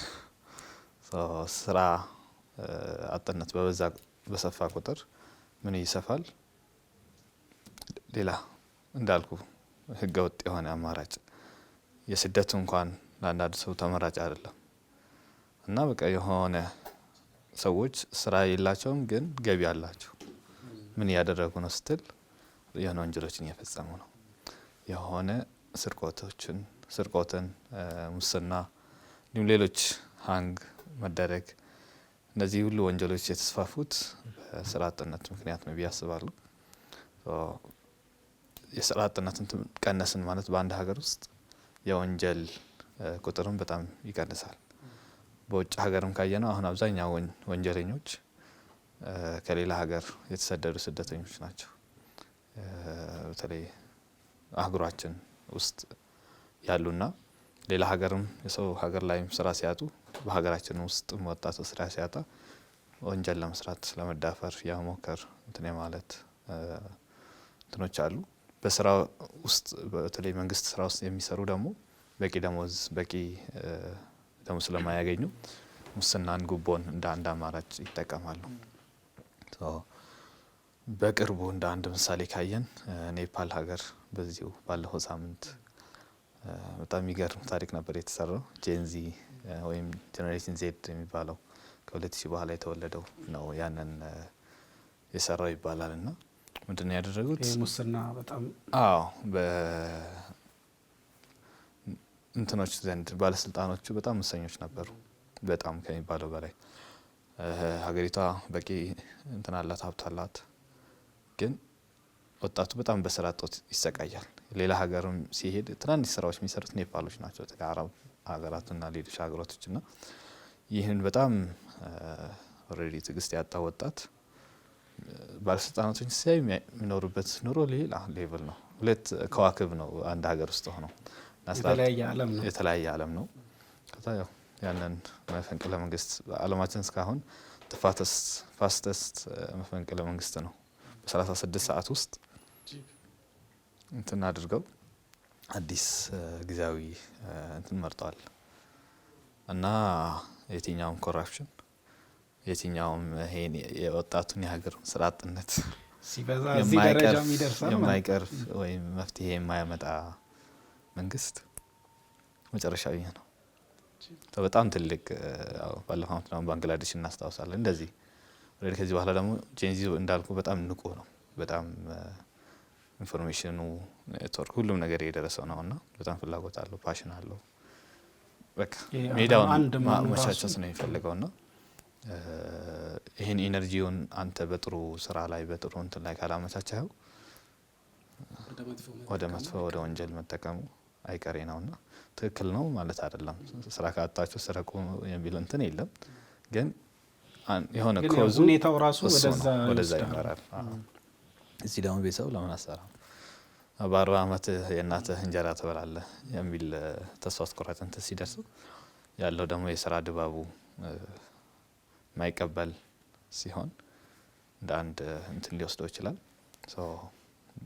ስራ አጥነት በሰፋ ቁጥር ምን ይሰፋል? ሌላ እንዳልኩ ህገወጥ የሆነ አማራጭ የስደቱ እንኳን ለአንዳንድ ሰው ተመራጭ አይደለም እና በቃ የሆነ ሰዎች ስራ የላቸውም ግን ገቢ አላቸው። ምን ያደረጉ ነው ስትል የሆነ ወንጀሎችን እየፈጸሙ ነው። የሆነ ስርቆትን፣ ሙስና እንዲሁም ሌሎች ሀንግ መደረግ እነዚህ ሁሉ ወንጀሎች የተስፋፉት በስራ አጥነት ምክንያት ነው ብዬ አስባለሁ። የስራ አጥነትን ቀነስን ማለት በአንድ ሀገር ውስጥ የወንጀል ቁጥርም በጣም ይቀንሳል። በውጭ ሀገርም ካየነው አሁን አብዛኛው ወንጀለኞች ከሌላ ሀገር የተሰደዱ ስደተኞች ናቸው። በተለይ አህጉራችን ውስጥ ያሉና ሌላ ሀገርም የሰው ሀገር ላይም ስራ ሲያጡ በሀገራችን ውስጥ ወጣቱ ስራ ሲያጣ ወንጀል ለመስራት ለመዳፈር ያሞከር እንትን ማለት እንትኖች አሉ። በስራ ውስጥ በተለይ መንግስት ስራ ውስጥ የሚሰሩ ደግሞ በቂ ደሞዝ ስለማያገኙ ሙስናን፣ ጉቦን እንደ አንድ አማራጭ ይጠቀማሉ። በቅርቡ እንደ አንድ ምሳሌ ካየን ኔፓል ሀገር በዚሁ ባለፈው ሳምንት በጣም የሚገርም ታሪክ ነበር የተሰራው። ጄንዚ ወይም ጄኔሬሽን ዜድ የሚባለው ከ2000 በኋላ የተወለደው ነው ያንን የሰራው ይባላል። እና ምንድነው ያደረጉት? ሙስና በጣም እንትኖች ዘንድ ባለስልጣኖቹ በጣም ሙሰኞች ነበሩ። በጣም ከሚባለው በላይ ሀገሪቷ በቂ እንትን አላት፣ ሀብት አላት። ግን ወጣቱ በጣም በስራ እጦት ይሰቃያል። ሌላ ሀገርም ሲሄድ ትናንሽ ስራዎች የሚሰሩት ኔፓሎች ናቸው፣ አረብ ሀገራትና ሌሎች ሀገራቶችና ይህን በጣም ኦልሬዲ ትዕግስት ያጣ ወጣት ባለስልጣናቶች ሲያዩ የሚኖሩበት ኑሮ ሌላ ሌቭል ነው። ሁለት ከዋክብ ነው አንድ ሀገር ውስጥ ሆነው የተለያየ ዓለም ነው። ከዛ ያንን መፈንቅለ መንግስት በዓለማችን እስካሁን ፋስተስት መፈንቅለ መንግስት ነው። በ36 ሰዓት ውስጥ እንትን አድርገው አዲስ ጊዜያዊ እንትን መርጠዋል እና የትኛውም ኮራፕሽን የትኛውም ይሄን የወጣቱን የሀገር ስራ አጥነት ሲበዛ እዚህ ደረጃ የሚደርሳል የማይቀርፍ ወይም መፍትሄ የማያመጣ መንግስት መጨረሻው ይሄ ነው። በጣም ትልቅ ባለፈው ዓመት ነው ባንግላዴሽ እናስታውሳለን እንደዚህ ወደ ከዚህ በኋላ ደግሞ ጄንዚ እንዳልኩ በጣም ንቁ ነው። በጣም ኢንፎርሜሽኑ ኔትወርክ ሁሉም ነገር የደረሰው ነውና በጣም ፍላጎት አለው፣ ፓሽን አለው። በቃ ሜዳውን ማመቻቸት ነው የሚፈልገውና ይሄን ኢነርጂውን አንተ በጥሩ ስራ ላይ በጥሩ እንትን ላይ ካላመቻቸኸው ወደ መጥፎ ወደ ወንጀል መጠቀሙ አይቀሬ ነውና ትክክል ነው ማለት አይደለም። ስራ ካጣችሁ ስረቁ የሚል እንትን የለም፣ ግን የሆነ ኮዙ ሁኔታው ራሱ ወደዛ ይመራል። እዚህ ደግሞ ቤተሰብ ለምን አሰራ በ40 ዓመት የእናትህ እንጀራ ትበላለህ የሚል ተስፋ አስቆራጭ እንትን ሲደርስ ያለው ደግሞ የስራ ድባቡ ማይቀበል ሲሆን እንደ አንድ እንትን ሊወስደው ይችላል።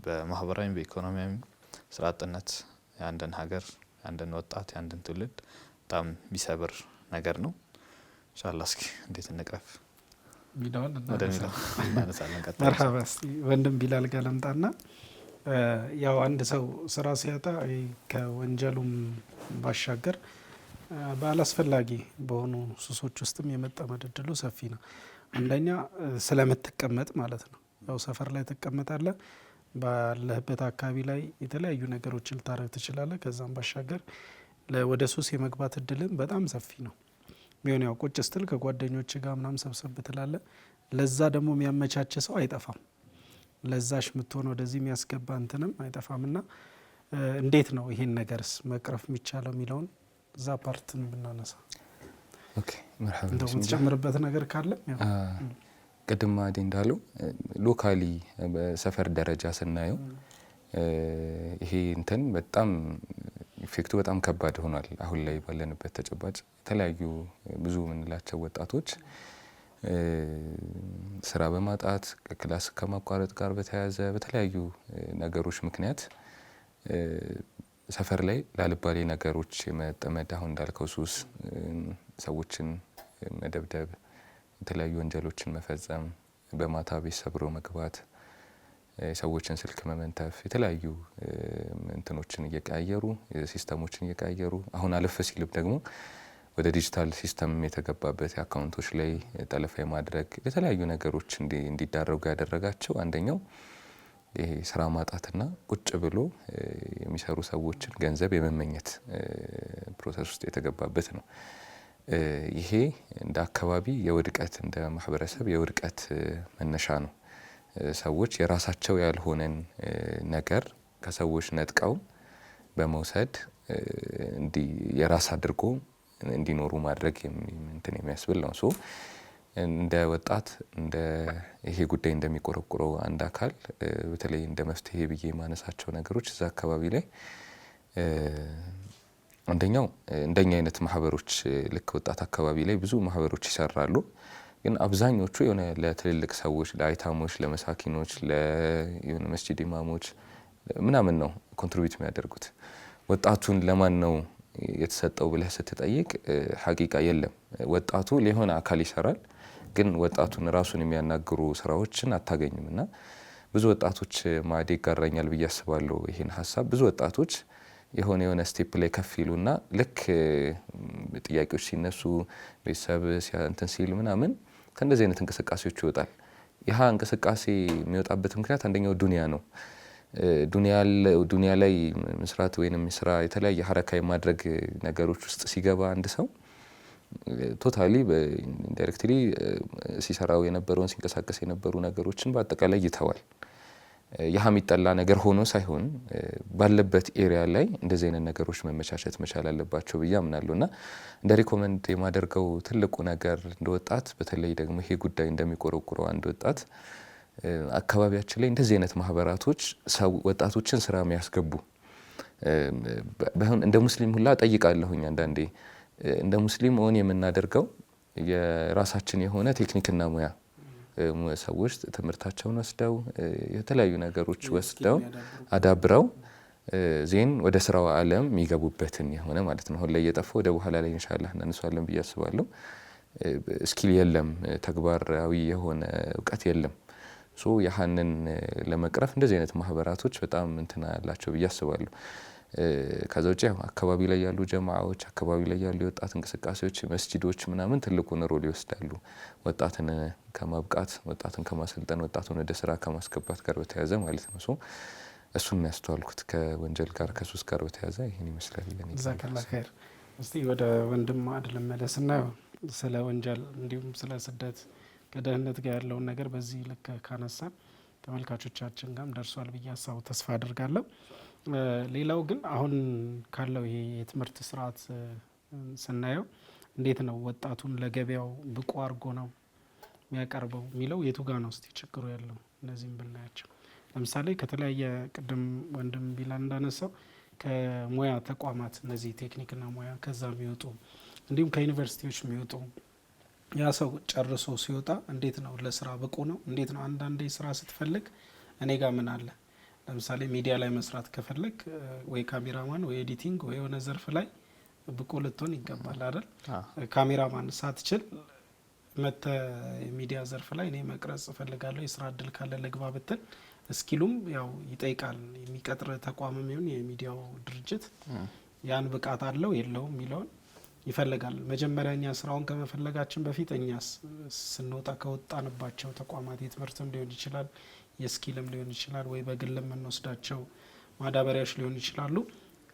በማህበራዊ በኢኮኖሚያዊ ስራ አጥነት የአንድን ሀገር የአንድን ወጣት የአንድን ትውልድ በጣም የሚሰብር ነገር ነው። ኢንሻአላህ እስኪ እንዴት እንቅረፍ ሚዳውን እናነሳለን። መርሐባ። እስቲ ወንድም ቢላል ጋር ልምጣና ያው አንድ ሰው ስራ ሲያጣ ከወንጀሉም ባሻገር ባላስፈላጊ በሆኑ ሱሶች ውስጥም የመጠመድ እድሉ ሰፊ ነው። አንደኛ ስለምትቀመጥ ማለት ነው። ያው ሰፈር ላይ ትቀመጣለህ፣ ባለህበት አካባቢ ላይ የተለያዩ ነገሮችን ልታረግ ትችላለህ። ከዛም ባሻገር ወደ ሱስ የመግባት እድልም በጣም ሰፊ ነው። ቢሆን ያው ቁጭ ስትል ከጓደኞች ጋር ምናምን ሰብሰብ ትላለህ። ለዛ ደግሞ የሚያመቻች ሰው አይጠፋም። ለዛሽ ምትሆን ወደዚህ የሚያስገባ እንትንም አይጠፋምና እንዴት ነው ይሄን ነገርስ መቅረፍ የሚቻለው የሚለውን እዛ ፓርትን ብናነሳ። ኦኬ መርሐባ። እንደው የምትጨምርበት ነገር ካለ ቅድም አዲ እንዳለው ሎካሊ በሰፈር ደረጃ ስናየው ይሄ እንትን በጣም ኢፌክቱ በጣም ከባድ ሆኗል። አሁን ላይ ባለንበት ተጨባጭ የተለያዩ ብዙ የምንላቸው ወጣቶች ስራ በማጣት ክላስ ከማቋረጥ ጋር በተያያዘ በተለያዩ ነገሮች ምክንያት ሰፈር ላይ ላልባሌ ነገሮች የመጠመድ አሁን እንዳልከው ሱስ፣ ሰዎችን መደብደብ፣ የተለያዩ ወንጀሎችን መፈጸም፣ በማታ ቤት ሰብሮ መግባት፣ ሰዎችን ስልክ መመንተፍ፣ የተለያዩ እንትኖችን እየቀያየሩ ሲስተሞችን እየቀያየሩ አሁን አለፈ ሲልም ደግሞ ወደ ዲጂታል ሲስተም የተገባበት አካውንቶች ላይ ጠለፋ የማድረግ የተለያዩ ነገሮች እንዲዳረጉ ያደረጋቸው አንደኛው ይሄ ስራ ማጣትና ቁጭ ብሎ የሚሰሩ ሰዎችን ገንዘብ የመመኘት ፕሮሰስ ውስጥ የተገባበት ነው። ይሄ እንደ አካባቢ የውድቀት እንደ ማህበረሰብ የውድቀት መነሻ ነው። ሰዎች የራሳቸው ያልሆነን ነገር ከሰዎች ነጥቀው በመውሰድ የራስ አድርጎ እንዲኖሩ ማድረግ እንትን የሚያስብል ነው። እንደ ወጣት እንደ ይሄ ጉዳይ እንደሚቆረቁረው አንድ አካል በተለይ እንደ መፍትሄ ብዬ ማነሳቸው ነገሮች እዛ አካባቢ ላይ አንደኛው እንደኛ አይነት ማህበሮች ልክ ወጣት አካባቢ ላይ ብዙ ማህበሮች ይሰራሉ። ግን አብዛኞቹ የሆነ ለትልልቅ ሰዎች፣ ለአይታሞች፣ ለመሳኪኖች፣ ለየሆነ መስጂድ ኢማሞች ምናምን ነው ኮንትሪቢዩት የሚያደርጉት። ወጣቱን ለማን ነው የተሰጠው ብለህ ስትጠይቅ ሐቂቃ የለም። ወጣቱ ለሆነ አካል ይሰራል፣ ግን ወጣቱን ራሱን የሚያናግሩ ስራዎችን አታገኝም። እና ብዙ ወጣቶች ማዕድ ይጋራኛል ብዬ አስባለሁ ይሄን ሀሳብ። ብዙ ወጣቶች የሆነ ስቴፕ ላይ ከፍ ይሉና ልክ ጥያቄዎች ሲነሱ ቤተሰብ እንትን ሲል ምናምን ከእንደዚህ አይነት እንቅስቃሴዎች ይወጣል። ይህ እንቅስቃሴ የሚወጣበት ምክንያት አንደኛው ዱንያ ነው። ዱንያ ላይ መስራት ወይንም ስራ የተለያየ ሐረካ የማድረግ ነገሮች ውስጥ ሲገባ አንድ ሰው ቶታሊ ኢንዳይሬክትሊ ሲሰራው የነበረውን ሲንቀሳቀስ የነበሩ ነገሮችን በአጠቃላይ ይተዋል። ይህ የሚጠላ ነገር ሆኖ ሳይሆን ባለበት ኤሪያ ላይ እንደዚህ አይነት ነገሮች መመቻቸት መቻል አለባቸው ብዬ አምናለሁ። እና እንደ ሪኮመንድ የማደርገው ትልቁ ነገር እንደ ወጣት በተለይ ደግሞ ይሄ ጉዳይ እንደሚቆረቁረው አንድ ወጣት አካባቢያችን ላይ እንደዚህ አይነት ማህበራቶች ወጣቶችን ስራ የሚያስገቡ እንደ ሙስሊም ሁላ ጠይቃለሁኝ አንዳንዴ እንደ ሙስሊም ኦን የምናደርገው የራሳችን የሆነ ቴክኒክና ሙያ ሰዎች ትምህርታቸውን ወስደው የተለያዩ ነገሮች ወስደው አዳብረው ዜን ወደ ስራው ዓለም የሚገቡበትን የሆነ ማለት ነው። አሁን ላይ እየጠፋው ወደ በኋላ ላይ ኢንሻአላህ እናነሳለን ብዬ አስባለሁ። ስኪል የለም፣ ተግባራዊ የሆነ እውቀት የለም። ሶ ያንን ለመቅረፍ እንደዚህ አይነት ማህበራቶች በጣም እንትና ያላቸው ብዬ አስባለሁ። ከዛ ውጪ አካባቢ ላይ ያሉ ጀማዓዎች፣ አካባቢ ላይ ያሉ የወጣት እንቅስቃሴዎች፣ መስጂዶች ምናምን ትልቁን ሮል ይወስዳሉ። ወጣትን ከማብቃት፣ ወጣትን ከማሰልጠን፣ ወጣቱን ወደ ስራ ከማስገባት ጋር በተያያዘ ማለት ነው። ሶ እሱን ያስተዋልኩት ከወንጀል ጋር ከሱስ ጋር በተያያዘ ይሄን ይመስላል። ጀዛከላህ ኸይር። እስቲ ወደ ወንድም አድል መለስና ስለ ወንጀል እንዲሁም ስለ ስደት ከደህንነት ጋር ያለውን ነገር በዚህ ልክ ካነሳን ተመልካቾቻችን ጋርም ደርሷል ብዬ ሀሳቡ ተስፋ አድርጋለሁ። ሌላው ግን አሁን ካለው ይሄ የትምህርት ስርዓት ስናየው እንዴት ነው ወጣቱን ለገበያው ብቁ አድርጎ ነው የሚያቀርበው የሚለው የቱ ጋር ነው እስቲ ችግሩ ያለው? እነዚህም ብናያቸው ለምሳሌ ከተለያየ ቅድም ወንድም ቢላል እንዳነሳው ከሙያ ተቋማት እነዚህ ቴክኒክና ሙያ ከዛ የሚወጡ እንዲሁም ከዩኒቨርሲቲዎች የሚወጡ ያ ሰው ጨርሶ ሲወጣ እንዴት ነው ለስራ ብቁ ነው? እንዴት ነው አንዳንዴ ስራ ስትፈልግ እኔ ጋር ምን አለ ለምሳሌ ሚዲያ ላይ መስራት ከፈለግ ወይ ካሜራማን ወይ ኤዲቲንግ ወይ የሆነ ዘርፍ ላይ ብቁ ልትሆን ይገባል አይደል? ካሜራማን ሳትችል መተ ሚዲያ ዘርፍ ላይ እኔ መቅረጽ እፈልጋለሁ የስራ እድል ካለ ልግባ ብትል ስኪሉም ያው ይጠይቃል። የሚቀጥር ተቋምም ይሁን የሚዲያው ድርጅት ያን ብቃት አለው የለውም የሚለውን ይፈልጋል። መጀመሪያ እኛ ስራውን ከመፈለጋችን በፊት እኛስ ስንወጣ ከወጣንባቸው ተቋማት የትምህርትም ሊሆን ይችላል የስኪልም ሊሆን ይችላል ወይ በግልም የምንወስዳቸው ማዳበሪያዎች ሊሆን ይችላሉ።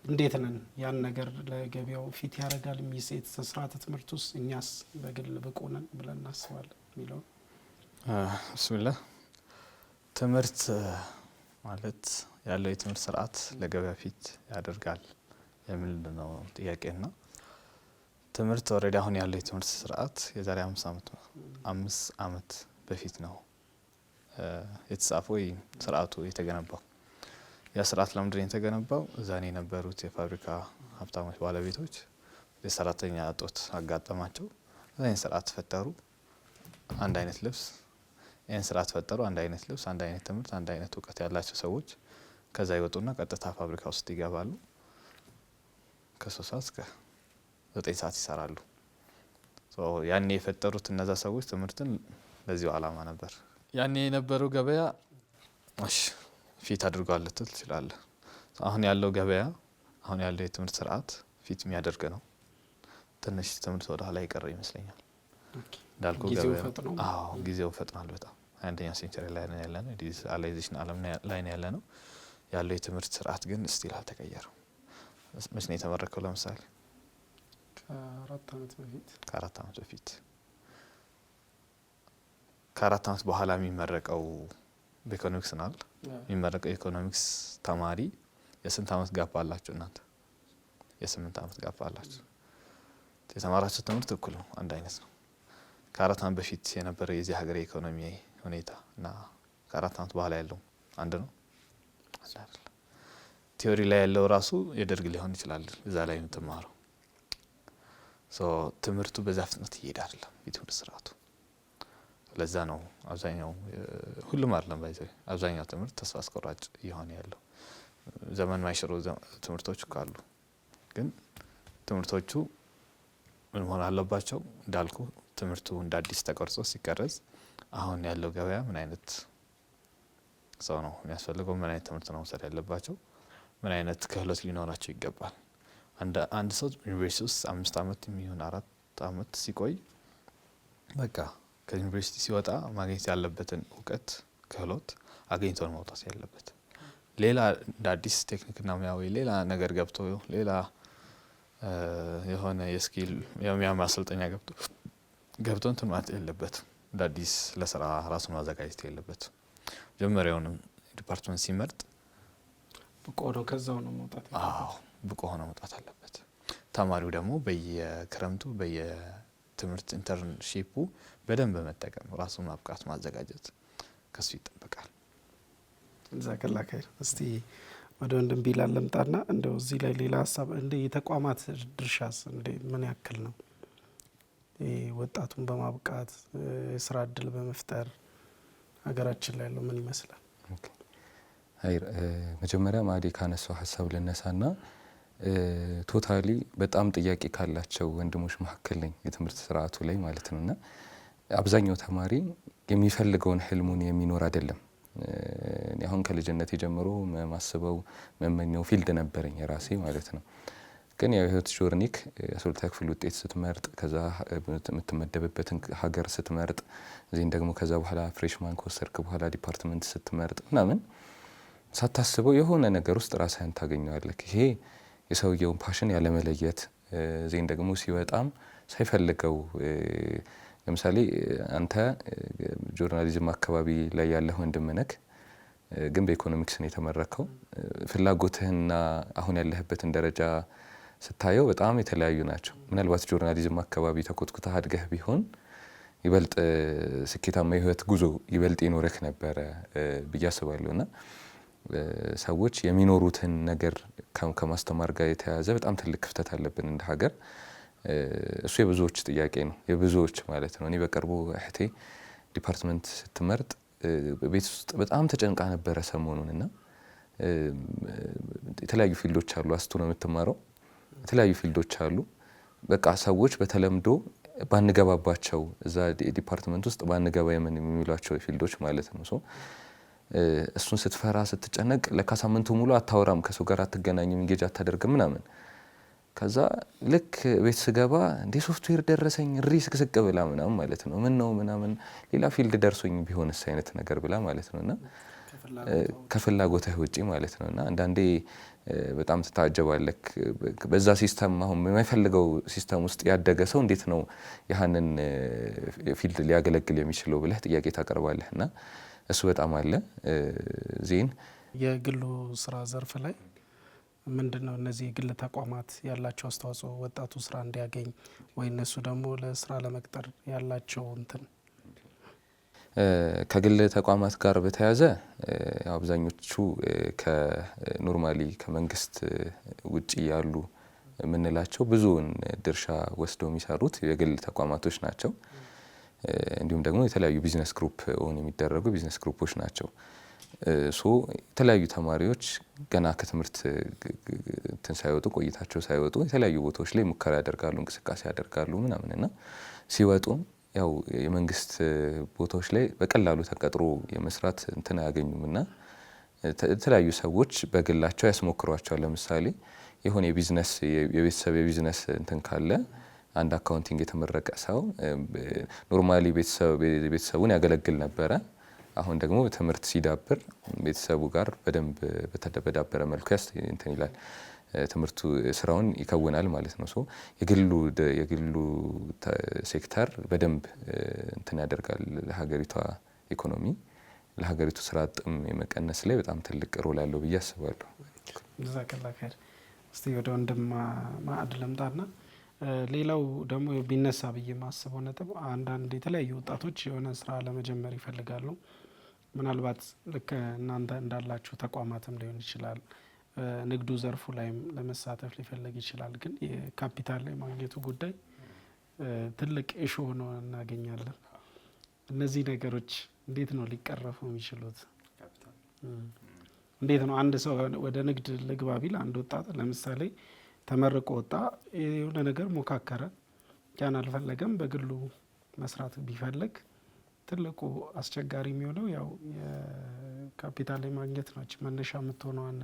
እንዴት ነን ያን ነገር ለገበያው ፊት ያደርጋል የሚሰጥ ስርዓተ ትምህርት ውስጥ እኛስ በግል ብቁ ነን ብለን እናስባለን የሚለው? ብስሚላህ ትምህርት ማለት ያለው የትምህርት ስርዓት ለገበያ ፊት ያደርጋል የሚል ነው ጥያቄና ትምህርት ኦሬዲ አሁን ያለው የትምህርት ስርዓት የዛሬ 5 አመት በፊት ነው የተጻፈው ስርዓቱ የተገነባው። ያ ስርዓት ለምንድን ነው የተገነባው? እዛኔ የነበሩት የፋብሪካ ሀብታሞች ባለቤቶች የሰራተኛ እጦት አጋጠማቸው። እዛኔ ስርዓት ፈጠሩ፣ አንድ አይነት ልብስ። ይህን ስርዓት ፈጠሩ፣ አንድ አይነት ልብስ፣ አንድ አይነት ትምህርት፣ አንድ አይነት እውቀት ያላቸው ሰዎች ከዛ ይወጡና ቀጥታ ፋብሪካ ውስጥ ይገባሉ። ከ3 ሰዓት እስከ 9 ሰዓት ይሰራሉ። ያኔ የፈጠሩት እነዛ ሰዎች ትምህርትን ለዚሁ አላማ ነበር። ያኔ የነበረው ገበያ ፊት አድርጓል ልትል ትችላለህ። አሁን ያለው ገበያ አሁን ያለው የትምህርት ስርዓት ፊት የሚያደርግ ነው። ትንሽ ትምህርት ወደ ኋላ የቀረ ይመስለኛል። እንዳልኩ ጊዜው ፈጥኗል በጣም። አንደኛው ሴንቸሪ ላይ ነው ያለነው፣ ዲጂታላይዜሽን ዓለም ላይ ነው ያለነው። ያለው የትምህርት ስርዓት ግን ስቲል አልተቀየረም። መቼ ነው የተመረከው? ለምሳሌ ከ4 ዓመት በፊት ከ4 ዓመት በኋላ የሚመረቀው በኢኮኖሚክስ ነው አይደል? የሚመረቀው ኢኮኖሚክስ ተማሪ የስንት ዓመት ጋፕ አላችሁ እናንተ? የ8 ዓመት ጋፕ አላችሁ። የተማራችሁ ትምህርት እኩል ነው፣ አንድ አይነት ነው። ከ4 ዓመት በፊት የነበረው የዚህ ሀገር የኢኮኖሚ ሁኔታ እና ከ4 ዓመት በኋላ ያለው አንድ ነው አይደል? ቲዮሪ ላይ ያለው ራሱ የደርግ ሊሆን ይችላል እዛ ላይ የምትማረው። ትምህርቱ በዛ ፍጥነት ይሄድ አይደለም የትምህርት ስርዓቱ። ለዛ ነው አብዛኛው ሁሉም አይደለም ባይዘይ አብዛኛው ትምህርት ተስፋ አስቆራጭ እየሆነ ያለው። ዘመን ማይሽሩ ትምህርቶች ካሉ ግን ትምህርቶቹ ምን መሆን አለባቸው? እንዳልኩ ትምህርቱ እንደ አዲስ ተቀርጾ ሲቀረጽ አሁን ያለው ገበያ ምን አይነት ሰው ነው የሚያስፈልገው፣ ምን አይነት ትምህርት ነው መውሰድ ያለባቸው፣ ምን አይነት ክህሎት ሊኖራቸው ይገባል። አንድ ሰው ዩኒቨርሲቲ ውስጥ 5 ዓመት የሚሆን 4 ዓመት ሲቆይ በቃ ከዩኒቨርሲቲ ሲወጣ ማግኘት ያለበትን እውቀት ክህሎት አግኝቶ ነው መውጣት ያለበት። ሌላ እንደ አዲስ ቴክኒክና ሙያ ወይ ሌላ ነገር ገብቶ ሌላ የሆነ የስኪል የሙያ ማሰልጠኛ ገብቶ እንትን ማለት የለበትም። እንደ አዲስ ለስራ ራሱን ማዘጋጀት የለበትም። መጀመሪያውንም ዲፓርትመንት ሲመርጥ ብቁ ነው ከዛው ነው መውጣት ያለበት። ብቁ ሆኖ መውጣት አለበት። ተማሪው ደግሞ በየክረምቱ በየትምህርት ኢንተርንሺፑ በደንብ መጠቀም ራሱን ማብቃት ማዘጋጀት ከሱ ይጠበቃል። ጀዛከላህ ኸይር። እስቲ ወደ ወንድም ቢላል ለምጣና እንደው እዚህ ላይ ሌላ ሀሳብ እንደ የተቋማት ድርሻስ እንደ ምን ያክል ነው? ወጣቱን በማብቃት የስራ እድል በመፍጠር ሀገራችን ላይ ያለው ምን ይመስላል? አይር መጀመሪያ ማዲ ካነሳው ሀሳብ ልነሳና ቶታሊ በጣም ጥያቄ ካላቸው ወንድሞች መካከል ነኝ የትምህርት ስርዓቱ ላይ ማለት ነውና አብዛኛው ተማሪ የሚፈልገውን ህልሙን የሚኖር አይደለም። እኔ አሁን ከልጅነት ጀምሮ ማስበው መመኘው ፊልድ ነበረኝ የራሴ ማለት ነው። ግን ያው ህይወት ጆርኒክ 12ኛ ክፍል ውጤት ስትመርጥ ከዛ የምትመደብበትን ሀገር ስትመርጥ እዚህን ደግሞ ከዛ በኋላ ፍሬሽማን ከወሰድክ በኋላ ዲፓርትመንት ስትመርጥ ምናምን ሳታስበው የሆነ ነገር ውስጥ ራስህን ታገኘዋለህ። ይሄ የሰውየውን ፓሽን ያለመለየት እዚህን ደግሞ ሲወጣም ሳይፈልገው ለምሳሌ አንተ ጆርናሊዝም አካባቢ ላይ ያለህ ወንድም ነህ ግን በኢኮኖሚክስ ነው የተመረከው። ፍላጎትህና አሁን ያለህበትን ደረጃ ስታየው በጣም የተለያዩ ናቸው። ምናልባት ጆርናሊዝም አካባቢ ተኮትኩተህ አድገህ ቢሆን ይበልጥ ስኬታማ የህይወት ጉዞ ይበልጥ ይኖርህ ነበረ ብዬ አስባለሁና ሰዎች የሚኖሩትን ነገር ከማስተማር ጋር የተያያዘ በጣም ትልቅ ክፍተት አለብን እንደ ሀገር። እሱ የብዙዎች ጥያቄ ነው፣ የብዙዎች ማለት ነው። እኔ በቅርቡ እህቴ ዲፓርትመንት ስትመርጥ ቤት ውስጥ በጣም ተጨንቃ ነበረ ሰሞኑንና የተለያዩ ፊልዶች አሉ። አስቱ ነው የምትማረው። የተለያዩ ፊልዶች አሉ። በቃ ሰዎች በተለምዶ ባንገባባቸው እዛ ዲፓርትመንት ውስጥ ባንገባ የሚሏቸው ፊልዶች ማለት ነው። እሱን ስትፈራ ስትጨነቅ ለካ ሳምንቱ ሙሉ አታወራም፣ ከሰው ጋር አትገናኝም፣ ኢንጌጅ አታደርግም ምናምን። ከዛ ልክ ቤት ስገባ እንደ ሶፍትዌር ደረሰኝ ሪስክ ስቅ ብላ ምናምን ማለት ነው። ምን ነው ምናምን ሌላ ፊልድ ደርሶኝ ቢሆንስ አይነት ነገር ብላ ማለት ነውና ከፍላጎትህ ውጪ ማለት ነውና አንዳንዴ በጣም ትታጀባለህ። በዛ ሲስተም አሁን የማይፈልገው ሲስተም ውስጥ ያደገ ሰው እንዴት ነው ያንን ፊልድ ሊያገለግል የሚችለው ብለህ ጥያቄ ታቀርባለህና እሱ በጣም አለ። ዜን የግሉ ስራ ዘርፍ ላይ ምንድነው እነዚህ የግል ተቋማት ያላቸው አስተዋጽኦ ወጣቱ ስራ እንዲያገኝ ወይ እነሱ ደግሞ ለስራ ለመቅጠር ያላቸው እንትን? ከግል ተቋማት ጋር በተያያዘ አብዛኞቹ ከኖርማሊ ከመንግስት ውጪ ያሉ የምንላቸው ብዙውን ድርሻ ወስደው የሚሰሩት የግል ተቋማቶች ናቸው። እንዲሁም ደግሞ የተለያዩ ቢዝነስ ግሩፕ ኦን የሚደረጉ ቢዝነስ ግሩፖች ናቸው። የተለያዩ ተማሪዎች ገና ከትምህርት ሳይወጡ ቆይታቸው ሳይወጡ የተለያዩ ቦታዎች ላይ ሙከራ ያደርጋሉ፣ እንቅስቃሴ ያደርጋሉ ምናምንና ሲወጡ ያው የመንግስት ቦታዎች ላይ በቀላሉ ተቀጥሮ የመስራት እንትን አያገኙምና የተለያዩ ሰዎች በግላቸው ያስሞክሯቸዋል። ለምሳሌ የሆነ የቢዝነስ እንትን ካለ አንድ አካውንቲንግ የተመረቀ ሰው ኖርማሊ ቤተሰቡን ያገለግል ነበረ። አሁን ደግሞ ትምህርት ሲዳብር ቤተሰቡ ጋር በደንብ በተዳበረ መልኩ እንትን ይላል፣ ትምህርቱ ስራውን ይከውናል ማለት ነው። የግሉ ሴክተር በደንብ እንትን ያደርጋል ለሀገሪቷ ኢኮኖሚ፣ ለሀገሪቱ ስራ አጥም የመቀነስ ላይ በጣም ትልቅ ሮል አለው ብዬ አስባለሁ። ጀዛከላህ ኸይር። እስቲ ወደ ወንድም ማዕድ ልምጣና ሌላው ደግሞ ቢነሳ ብዬ ማስበው ነጥብ አንዳንድ የተለያዩ ወጣቶች የሆነ ስራ ለመጀመር ይፈልጋሉ። ምናልባት ልክ እናንተ እንዳላችሁ ተቋማትም ሊሆን ይችላል፣ ንግዱ ዘርፉ ላይም ለመሳተፍ ሊፈልግ ይችላል። ግን የካፒታል ላይ ማግኘቱ ጉዳይ ትልቅ ኢሹ ሆኖ እናገኛለን። እነዚህ ነገሮች እንዴት ነው ሊቀረፉ የሚችሉት? እንዴት ነው አንድ ሰው ወደ ንግድ ልግባ ቢል አንድ ወጣት ለምሳሌ ተመርቆ ወጣ፣ የሆነ ነገር ሞካከረ፣ ያን አልፈለገም፣ በግሉ መስራት ቢፈልግ ትልቁ አስቸጋሪ የሚሆነው ያው የካፒታል ላይ ማግኘት ናቸው። መነሻ የምትሆነዋን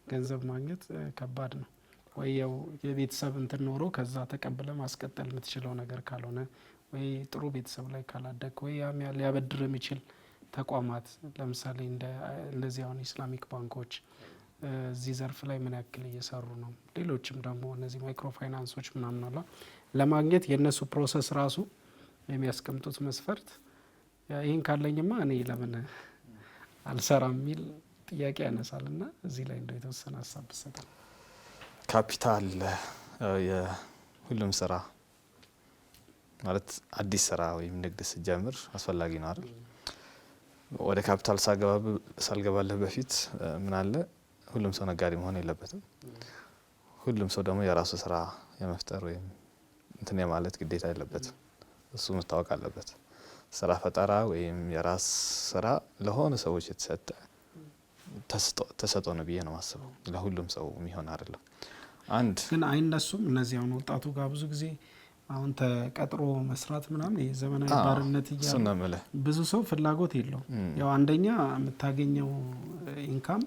ገንዘብ ማግኘት ከባድ ነው። ወይ ያው የቤተሰብ እንትን ኖሮ ከዛ ተቀብለ ማስቀጠል የምትችለው ነገር ካልሆነ፣ ወይ ጥሩ ቤተሰብ ላይ ካላደግ፣ ወይ ያም ሊያበድር የሚችል ተቋማት ለምሳሌ እንደዚህ አሁን ኢስላሚክ ባንኮች እዚህ ዘርፍ ላይ ምን ያክል እየሰሩ ነው? ሌሎችም ደግሞ እነዚህ ማይክሮ ፋይናንሶች ምናምን አላ ለማግኘት የእነሱ ፕሮሰስ ራሱ የሚያስቀምጡት መስፈርት ይህን ካለኝማ እኔ ለምን አልሰራም የሚል ጥያቄ ያነሳል። እና እዚህ ላይ እንደው የተወሰነ ሀሳብ ብሰጣል። ካፒታል የሁሉም ስራ ማለት አዲስ ስራ ወይም ንግድ ስጀምር አስፈላጊ ነው አይደል? ወደ ካፒታል ሳልገባለህ በፊት ምን አለ ሁሉም ሰው ነጋዴ መሆን የለበትም። ሁሉም ሰው ደግሞ የራሱ ስራ የመፍጠር ወይም እንትን ማለት ግዴታ የለበትም። እሱ መታወቅ አለበት። ስራ ፈጠራ ወይም የራስ ስራ ለሆነ ሰዎች የተሰጠ ተሰጥኦ ነው ብዬ ነው ማስበው። ለሁሉም ሰው የሚሆን አይደለም። አንድ ግን አይነሱም እነዚህ አሁን ወጣቱ ጋር ብዙ ጊዜ አሁን ተቀጥሮ መስራት ምናምን የዘመናዊ ባርነት እያለ ብዙ ሰው ፍላጎት የለው። ያው አንደኛ የምታገኘው ኢንካም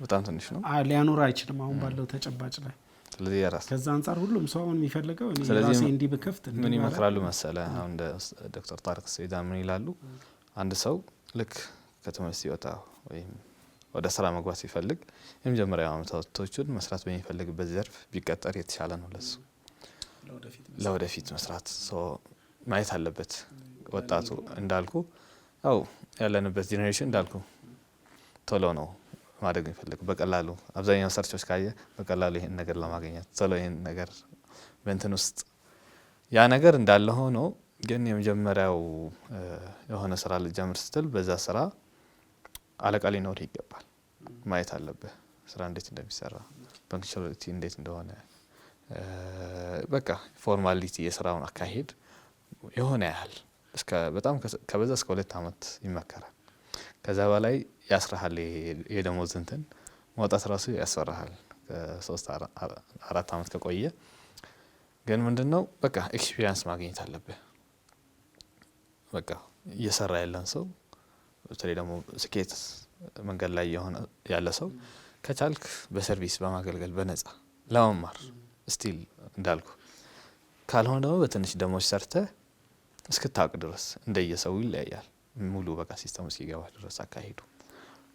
በጣም ትንሽ ነው፣ ሊያኖር አይችልም አሁን ባለው ተጨባጭ ላይ። ስለዚህ የራስ ከዛ አንፃር ሁሉም ሰው አሁን የሚፈልገው እኔ ራሴ እንዲህ ብከፍት ምን ይመክራሉ መሰለ? አሁን ዶክተር ጣሪቅ ሰይዳ ምን ይላሉ? አንድ ሰው ልክ ከትምህርት ሲወጣ ወይም ወደ ስራ መግባት ሲፈልግ የመጀመሪያ አመታቶቹን መስራት በሚፈልግበት ዘርፍ ቢቀጠር የተሻለ ነው ለሱ ለወደፊት መስራት ማየት አለበት። ወጣቱ እንዳልኩ ያው ያለንበት ጄኔሬሽን እንዳልኩ ቶሎ ነው ማደግ የሚፈልግ በቀላሉ። አብዛኛው ሰርቾች ካየ በቀላሉ ይሄን ነገር ለማግኘት ቶሎ ይሄን ነገር በእንትን ውስጥ ያ ነገር እንዳለ ሆኖ ግን የመጀመሪያው የሆነ ስራ ልጀምር ስትል በዛ ስራ አለቃ ሊኖር ይገባል። ማየት አለበት ስራ እንዴት እንደሚሰራ፣ ፋንክሽናሊቲ እንዴት እንደሆነ፣ በቃ ፎርማሊቲ የስራውን አካሄድ የሆነ ያህል በጣም ከበዛ እስከ 2 አመት ይመከራል። ከዛ በላይ ያስራሃል። የደሞዝ እንትን መውጣት ራሱ ያስፈራሃል። ከ3-4 አመት ከቆየ ግን ምንድነው በቃ ኤክስፒሪየንስ ማግኘት አለበት። በቃ እየሰራ ያለን ሰው በተለይ ደግሞ ስኬት መንገድ ላይ ያለ ሰው ከቻልክ በሰርቪስ በማገልገል በነፃ ለመማር ስቲል እንዳልኩ ካልሆነ ደግሞ በትንሽ ደሞዝ ሰርተህ እስክታውቅ ድረስ እንደየሰው ይለያያል። ሙሉ በቃ ሲስተም እስኪገባ ድረስ አካሄዱ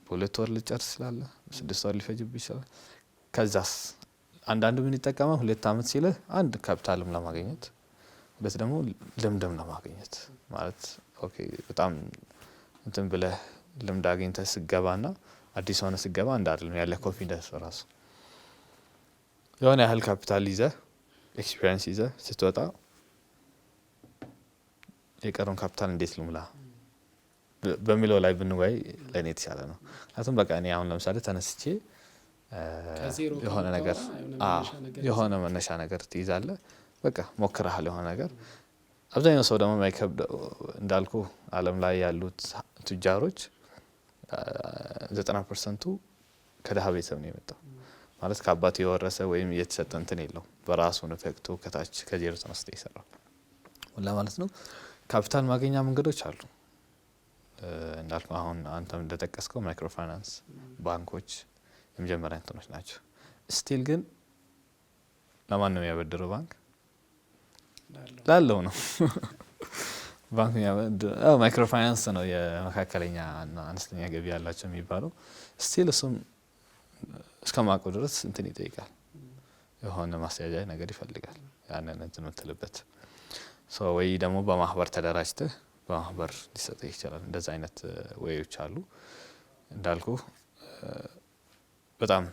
በ2 ወር ልጨርስ ይችላል፣ 6 ወር ሊፈጅብህ ይችላል። ከዛስ አንዳንዱ ምን ይጠቀማል? 2 አመት ሲልህ አንድ ካፒታልም ለማግኘት፣ ሁለት ደግሞ ልምድም ለማግኘት ማለት ኦኬ በጣም እንትን ብለህ ልምድ አግኝተህ ስገባና አዲስ ሆነ ስገባ እንዳልነው ያለ ኮንፊደንስ ራሱ የሆነ ያህል ካፒታል ይዘህ ኤክስፒሪየንስ ይዘህ ስትወጣ የቀረውን ካፒታል እንዴት ልሙላ በሚለው ላይ ብንወያይ ለኔ የተሻለ ነው። ምክንያቱም በቃ እኔ አሁን ለምሳሌ ተነስቼ የሆነ መነሻ ነገር ትይዛለህ። በቃ ሞክረሃል የሆነ ነገር። አብዛኛው ሰው ደግሞ ማይከብደው እንዳልኩ ዓለም ላይ ያሉት ቱጃሮች 90%ቱ ከደሃ ቤተሰብ ነው የመጣው። ማለት ከአባቱ የወረሰ ወይም የተሰጠ እንትን የለው፣ በራሱ ነው ፈክቶ ከታች ከዜሮ ተነስቶ ይሰራል ማለት ነው። ካፒታል ማግኛ መንገዶች አሉ እንዳልኩ አሁን አንተም እንደጠቀስከው ማይክሮ ፋይናንስ ባንኮች የመጀመሪያ እንትኖች ናቸው። ስቲል ግን ለማን ነው የሚያበድረው? ባንክ ላለው ነው። ባንክ የሚያበድረው ማይክሮ ፋይናንስ ነው የመካከለኛ እና አነስተኛ ገቢ ያላቸው የሚባለው። ስቲል እሱም እስከማውቀው ድረስ እንትን ይጠይቃል፣ የሆነ ማስያዣ ነገር ይፈልጋል። ያንን እንትን የምትልበት ወይ ደግሞ በማህበር ተደራጅተህ በማህበር ሊሰጥህ ይችላል። እንደዛ አይነት ወይዎች አሉ። እንዳልኩ በጣም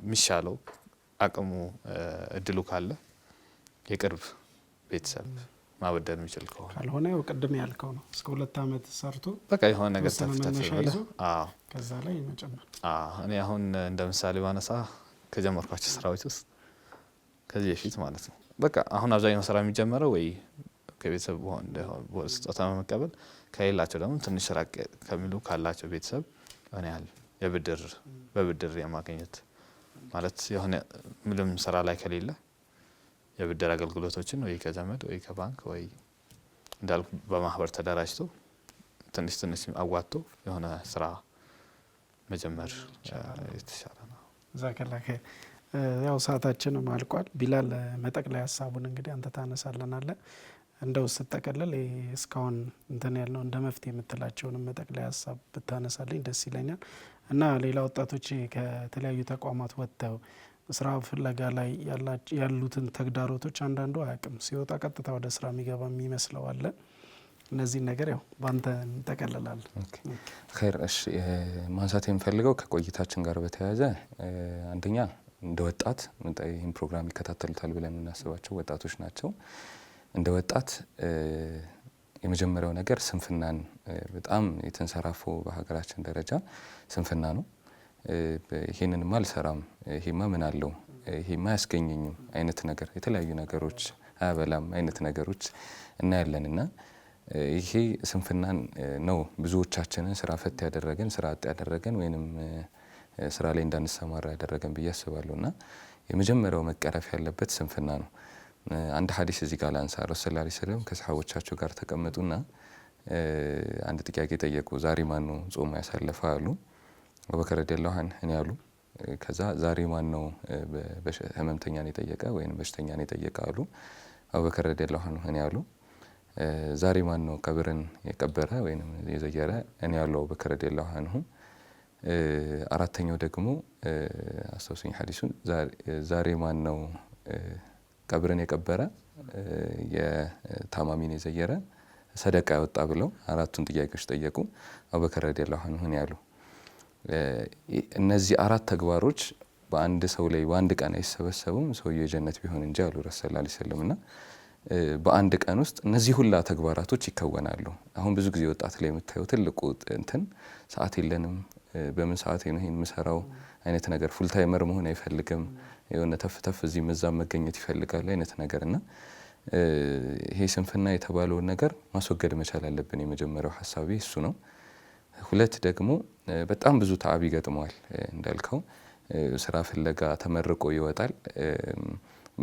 የሚሻለው አቅሙ እድሉ ካለ የቅርብ ቤተሰብ ማበደር የሚችል ከሆነ ካልሆነ ያው ቅድም ያልከው ነው እስከ 2 አመት ሰርቶ በቃ የሆነ ነገር ተፍተፍ ከዛ ላይ መጨመር። እኔ አሁን እንደ ምሳሌ ባነሳ ከጀመርኳቸው ስራዎች ውስጥ ከዚህ በፊት ማለት ነው በቃ አሁን አብዛኛው ስራ የሚጀመረው ወይ ከቤተሰብ ስጦታ መቀበል፣ ከሌላቸው ደግሞ ትንሽ ራቅ ከሚሉ ካላቸው ቤተሰብ ሆነ ያህል በብድር የማግኘት ማለት የሆነ ምንም ስራ ላይ ከሌለ የብድር አገልግሎቶችን ወይ ከዘመድ ወይ ከባንክ ወይ እንዳልኩ በማህበር ተደራጅቶ ትንሽ አዋጥቶ የሆነ ስራ መጀመር የተሻለ ነው። ዛከላከ ያው ሰዓታችን አልቋል። ቢላል መጠቅለያ ሀሳቡን እንግዲህ አንተ ታነሳለናለ። እንደው ስትጠቀለል እስካሁን እንትን ያልነው እንደ መፍትሄ የምትላቸውን መጠቅለያ ሀሳብ ብታነሳልኝ ደስ ይለኛል። እና ሌላ ወጣቶች ከተለያዩ ተቋማት ወጥተው ስራ ፍለጋ ላይ ያሉትን ተግዳሮቶች አንዳንዱ አያውቅም፣ ሲወጣ ቀጥታ ወደ ስራ የሚገባ የሚመስለው አለ። እነዚህን ነገር ያው ባንተ እንጠቀልላለን። ኸይር። እሺ ማንሳት የምፈልገው ከቆይታችን ጋር በተያያዘ አንደኛ እንደ ወጣት ይህን ፕሮግራም ይከታተሉታል ብለን የምናስባቸው ወጣቶች ናቸው። እንደ ወጣት የመጀመሪያው ነገር ስንፍናን በጣም የተንሰራፈው በሀገራችን ደረጃ ስንፍና ነው። ይሄንንማ አልሰራም፣ ይሄማ ምን አለው፣ ይሄማ አያስገኘኝም አይነት ነገር የተለያዩ ነገሮች አያበላም አይነት ነገሮች እናያለንና ይሄ ስንፍናን ነው ብዙዎቻችንን ስራ ፈት ያደረገን ስራ አጥ ያደረገን ወይንም ስራ ላይ እንዳንሰማራ ያደረገን ብዬ አስባለሁና የመጀመሪያው መቀረፍ ያለበት ስንፍና ነው። አንድ ሐዲስ እዚህ ጋር ላንሳ። ረሱል ሰለላሁ ዐለይሂ ወሰለም ከሰሃቦቻቸው ጋር ተቀመጡና አንድ ጥያቄ ጠየቁ። ዛሬ ማን ነው ጾም ያሳለፈ አሉ። አቡበከር ረዲየላሁ ዐንሁ እኔ አሉ። ከዛ ዛሬ ማን ነው ህመምተኛን የጠየቀ ወይም በሽተኛን የጠየቀ አሉ። አቡበከር ረዲየላሁ ዐንሁ እኔ አሉ። ዛሬ ማን ነው ቀብርን የቀበረ ወይም የዘየረ እኔ አሉ አቡበከር ረዲየላሁ ዐንሁ። አራተኛው ደግሞ አስተውሱኝ ሐዲሱን ዛሬ ማን ነው ቀብርን የቀበረ የታማሚን የዘየረ ሰደቃ ያወጣ ብለው አራቱን ጥያቄዎች ጠየቁ። አቡበከር ረዲየላሁ ዐንሁ እኔ አሉ። እነዚህ አራት ተግባሮች በአንድ ሰው ላይ በአንድ ቀን አይሰበሰቡም ሰውየው የጀነት ቢሆን እንጂ አሉ ረሱል ሰለላሁ ዐለይሂ ወሰለም። እና በአንድ ቀን ውስጥ እነዚህ ሁላ ተግባራቶች ይከወናሉ። አሁን ብዙ ጊዜ ወጣት ላይ የምታየው ትልቁ እንትን ሰዓት የለንም፣ በምን ሰዓት ነው ይሄን የምሰራው አይነት ነገር፣ ፉል ታይመር መሆን አይፈልግም፣ የሆነ ተፍ እዚህ መዛም መገኘት ይፈልጋል አይነት ነገርና ይሄ ስንፍና የተባለውን ነገር ማስወገድ መቻል አለብን። የመጀመሪያው ሐሳቤ እሱ ነው። ሁለት ደግሞ በጣም ብዙ ተዓብ ይገጥመዋል። እንዳልከው ስራ ፍለጋ ተመርቆ ይወጣል።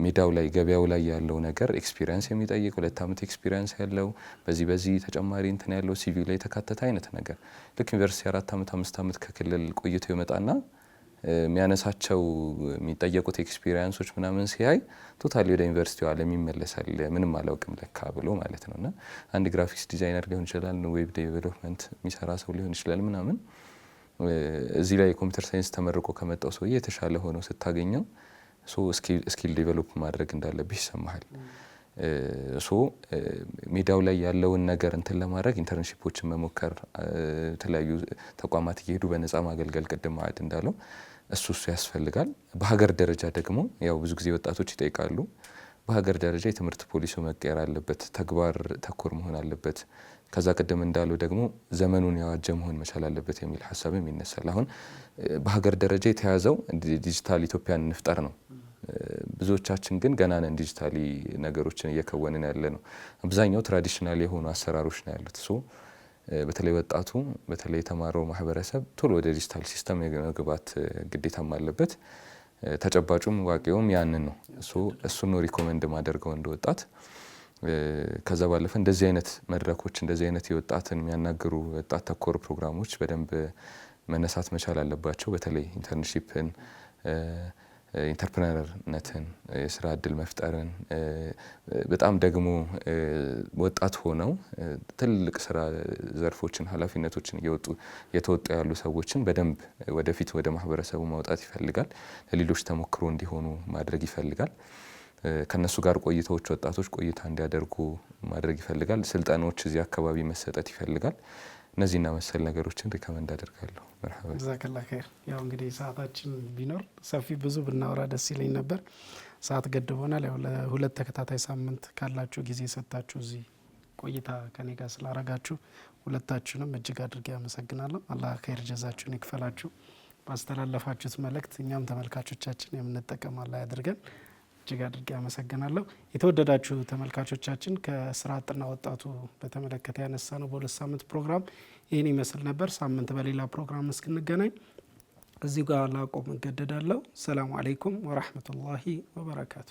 ሜዳው ላይ ገበያው ላይ ያለው ነገር ኤክስፒሪየንስ የሚጠይቅ 2 አመት ኤክስፒሪየንስ ያለው በዚህ ተጨማሪ እንትን ያለው ሲቪ ላይ ተካተተ አይነት ነገር ልክ ዩኒቨርሲቲ 4 አመት 5 አመት ከክልል ቆይቶ ይመጣና የሚያነሳቸው የሚጠየቁት ኤክስፒሪየንሶች ምናምን ሲያይ ቶታሊ ወደ ዩኒቨርሲቲው ዓለም ይመለሳል። ምንም አላውቅም ለካ ብሎ ማለት ነውና አንድ ግራፊክስ ዲዛይነር ሊሆን ይችላል፣ ዌብ ዴቨሎፕመንት የሚሰራ ሰው ሊሆን ይችላል ምናምን እዚህ ላይ ኮምፒውተር ሳይንስ ተመርቆ ከመጣው ሰውዬ የተሻለ ሆኖ ስታገኘው ስኪል ዴቨሎፕ ማድረግ እንዳለብህ ይሰማሃል። ሜዳው ላይ ያለውን ነገር እንትን ለማድረግ ኢንተርንሺፖችን መሞከር፣ የተለያዩ ተቋማት እየሄዱ በነፃ ማገልገል ቅድም ማዕድ እንዳለው እሱ ያስፈልጋል። በሀገር ደረጃ ደግሞ ያው ብዙ ጊዜ ወጣቶች ይጠይቃሉ። በሀገር ደረጃ የትምህርት ፖሊሲው መቀየር አለበት፣ ተግባር ተኮር መሆን አለበት። ከዛ ቀደም እንዳለው ደግሞ ዘመኑን ያዋጀ መሆን መቻል አለበት የሚል ሐሳብም ይነሳል። አሁን በሀገር ደረጃ የተያዘው ዲጂታል ኢትዮጵያን እንፍጠር ነው። ብዙዎቻችን ግን ገና ነን ዲጂታሊ ነገሮችን እየከወንን ያለ ነው። አብዛኛው ትራዲሽናል የሆኑ አሰራሮች ነው ያሉት። በተለይ ወጣቱ በተለይ የተማረው ማህበረሰብ ቶሎ ወደ ዲጂታል ሲስተም የመግባት ግዴታም አለበት። ተጨባጩም ዋቂውም ያንን ነው። እሱን ነው ሪኮመንድ ማደርገው እንደ ወጣት። ከዛ ባለፈ እንደዚህ አይነት መድረኮች እንደዚህ አይነት የወጣትን የሚያናግሩ ወጣት ተኮር ፕሮግራሞች በደንብ መነሳት መቻል አለባቸው። በተለይ ኢንተርንሺፕን፣ ኢንተርፕረነርነትን፣ የስራ እድል መፍጠርን በጣም ደግሞ ወጣት ሆነው ትልቅ ስራ ዘርፎችን ኃላፊነቶችን እየተወጡ ያሉ ሰዎችን በደንብ ወደፊት ወደ ማህበረሰቡ ማውጣት ይፈልጋል። ለሌሎች ተሞክሮ እንዲሆኑ ማድረግ ይፈልጋል። ከነሱ ጋር ቆይታዎች ወጣቶች ቆይታ እንዲያደርጉ ማድረግ ይፈልጋል። ስልጠናዎች እዚህ አካባቢ መሰጠት ይፈልጋል። እነዚህና መሰል ነገሮችን ሪከመንድ አደርጋለሁ። መርሐባ ጀዛከላህ ኸይር። ያው እንግዲህ ሰዓታችን ቢኖር ሰፊ ብዙ ብናወራ ደስ ይለኝ ነበር። ሰዓት ገድቦናል። ያው ለሁለት ተከታታይ ሳምንት ካላችሁ ጊዜ ሰጣችሁ እዚህ ቆይታ ከኔ ጋር ስላረጋችሁ ሁለታችሁንም እጅግ አድርጌ አመሰግናለሁ። አላህ ኸይር ጀዛችሁን ይክፈላችሁ። ባስተላለፋችሁት መልእክት እኛም ተመልካቾቻችን የምንጠቀም አላህ ያድርገን። እጅግ አድርጌ አመሰግናለሁ። የተወደዳችሁ ተመልካቾቻችን ከስራ አጥና ወጣቱ በተመለከተ ያነሳ ነው በሁለት ሳምንት ፕሮግራም ይህን ይመስል ነበር። ሳምንት በሌላ ፕሮግራም እስክንገናኝ እዚሁ ጋር ላቆም እገደዳለሁ። ሰላሙ አለይኩም ወራህመቱላሂ ወበረካቱ።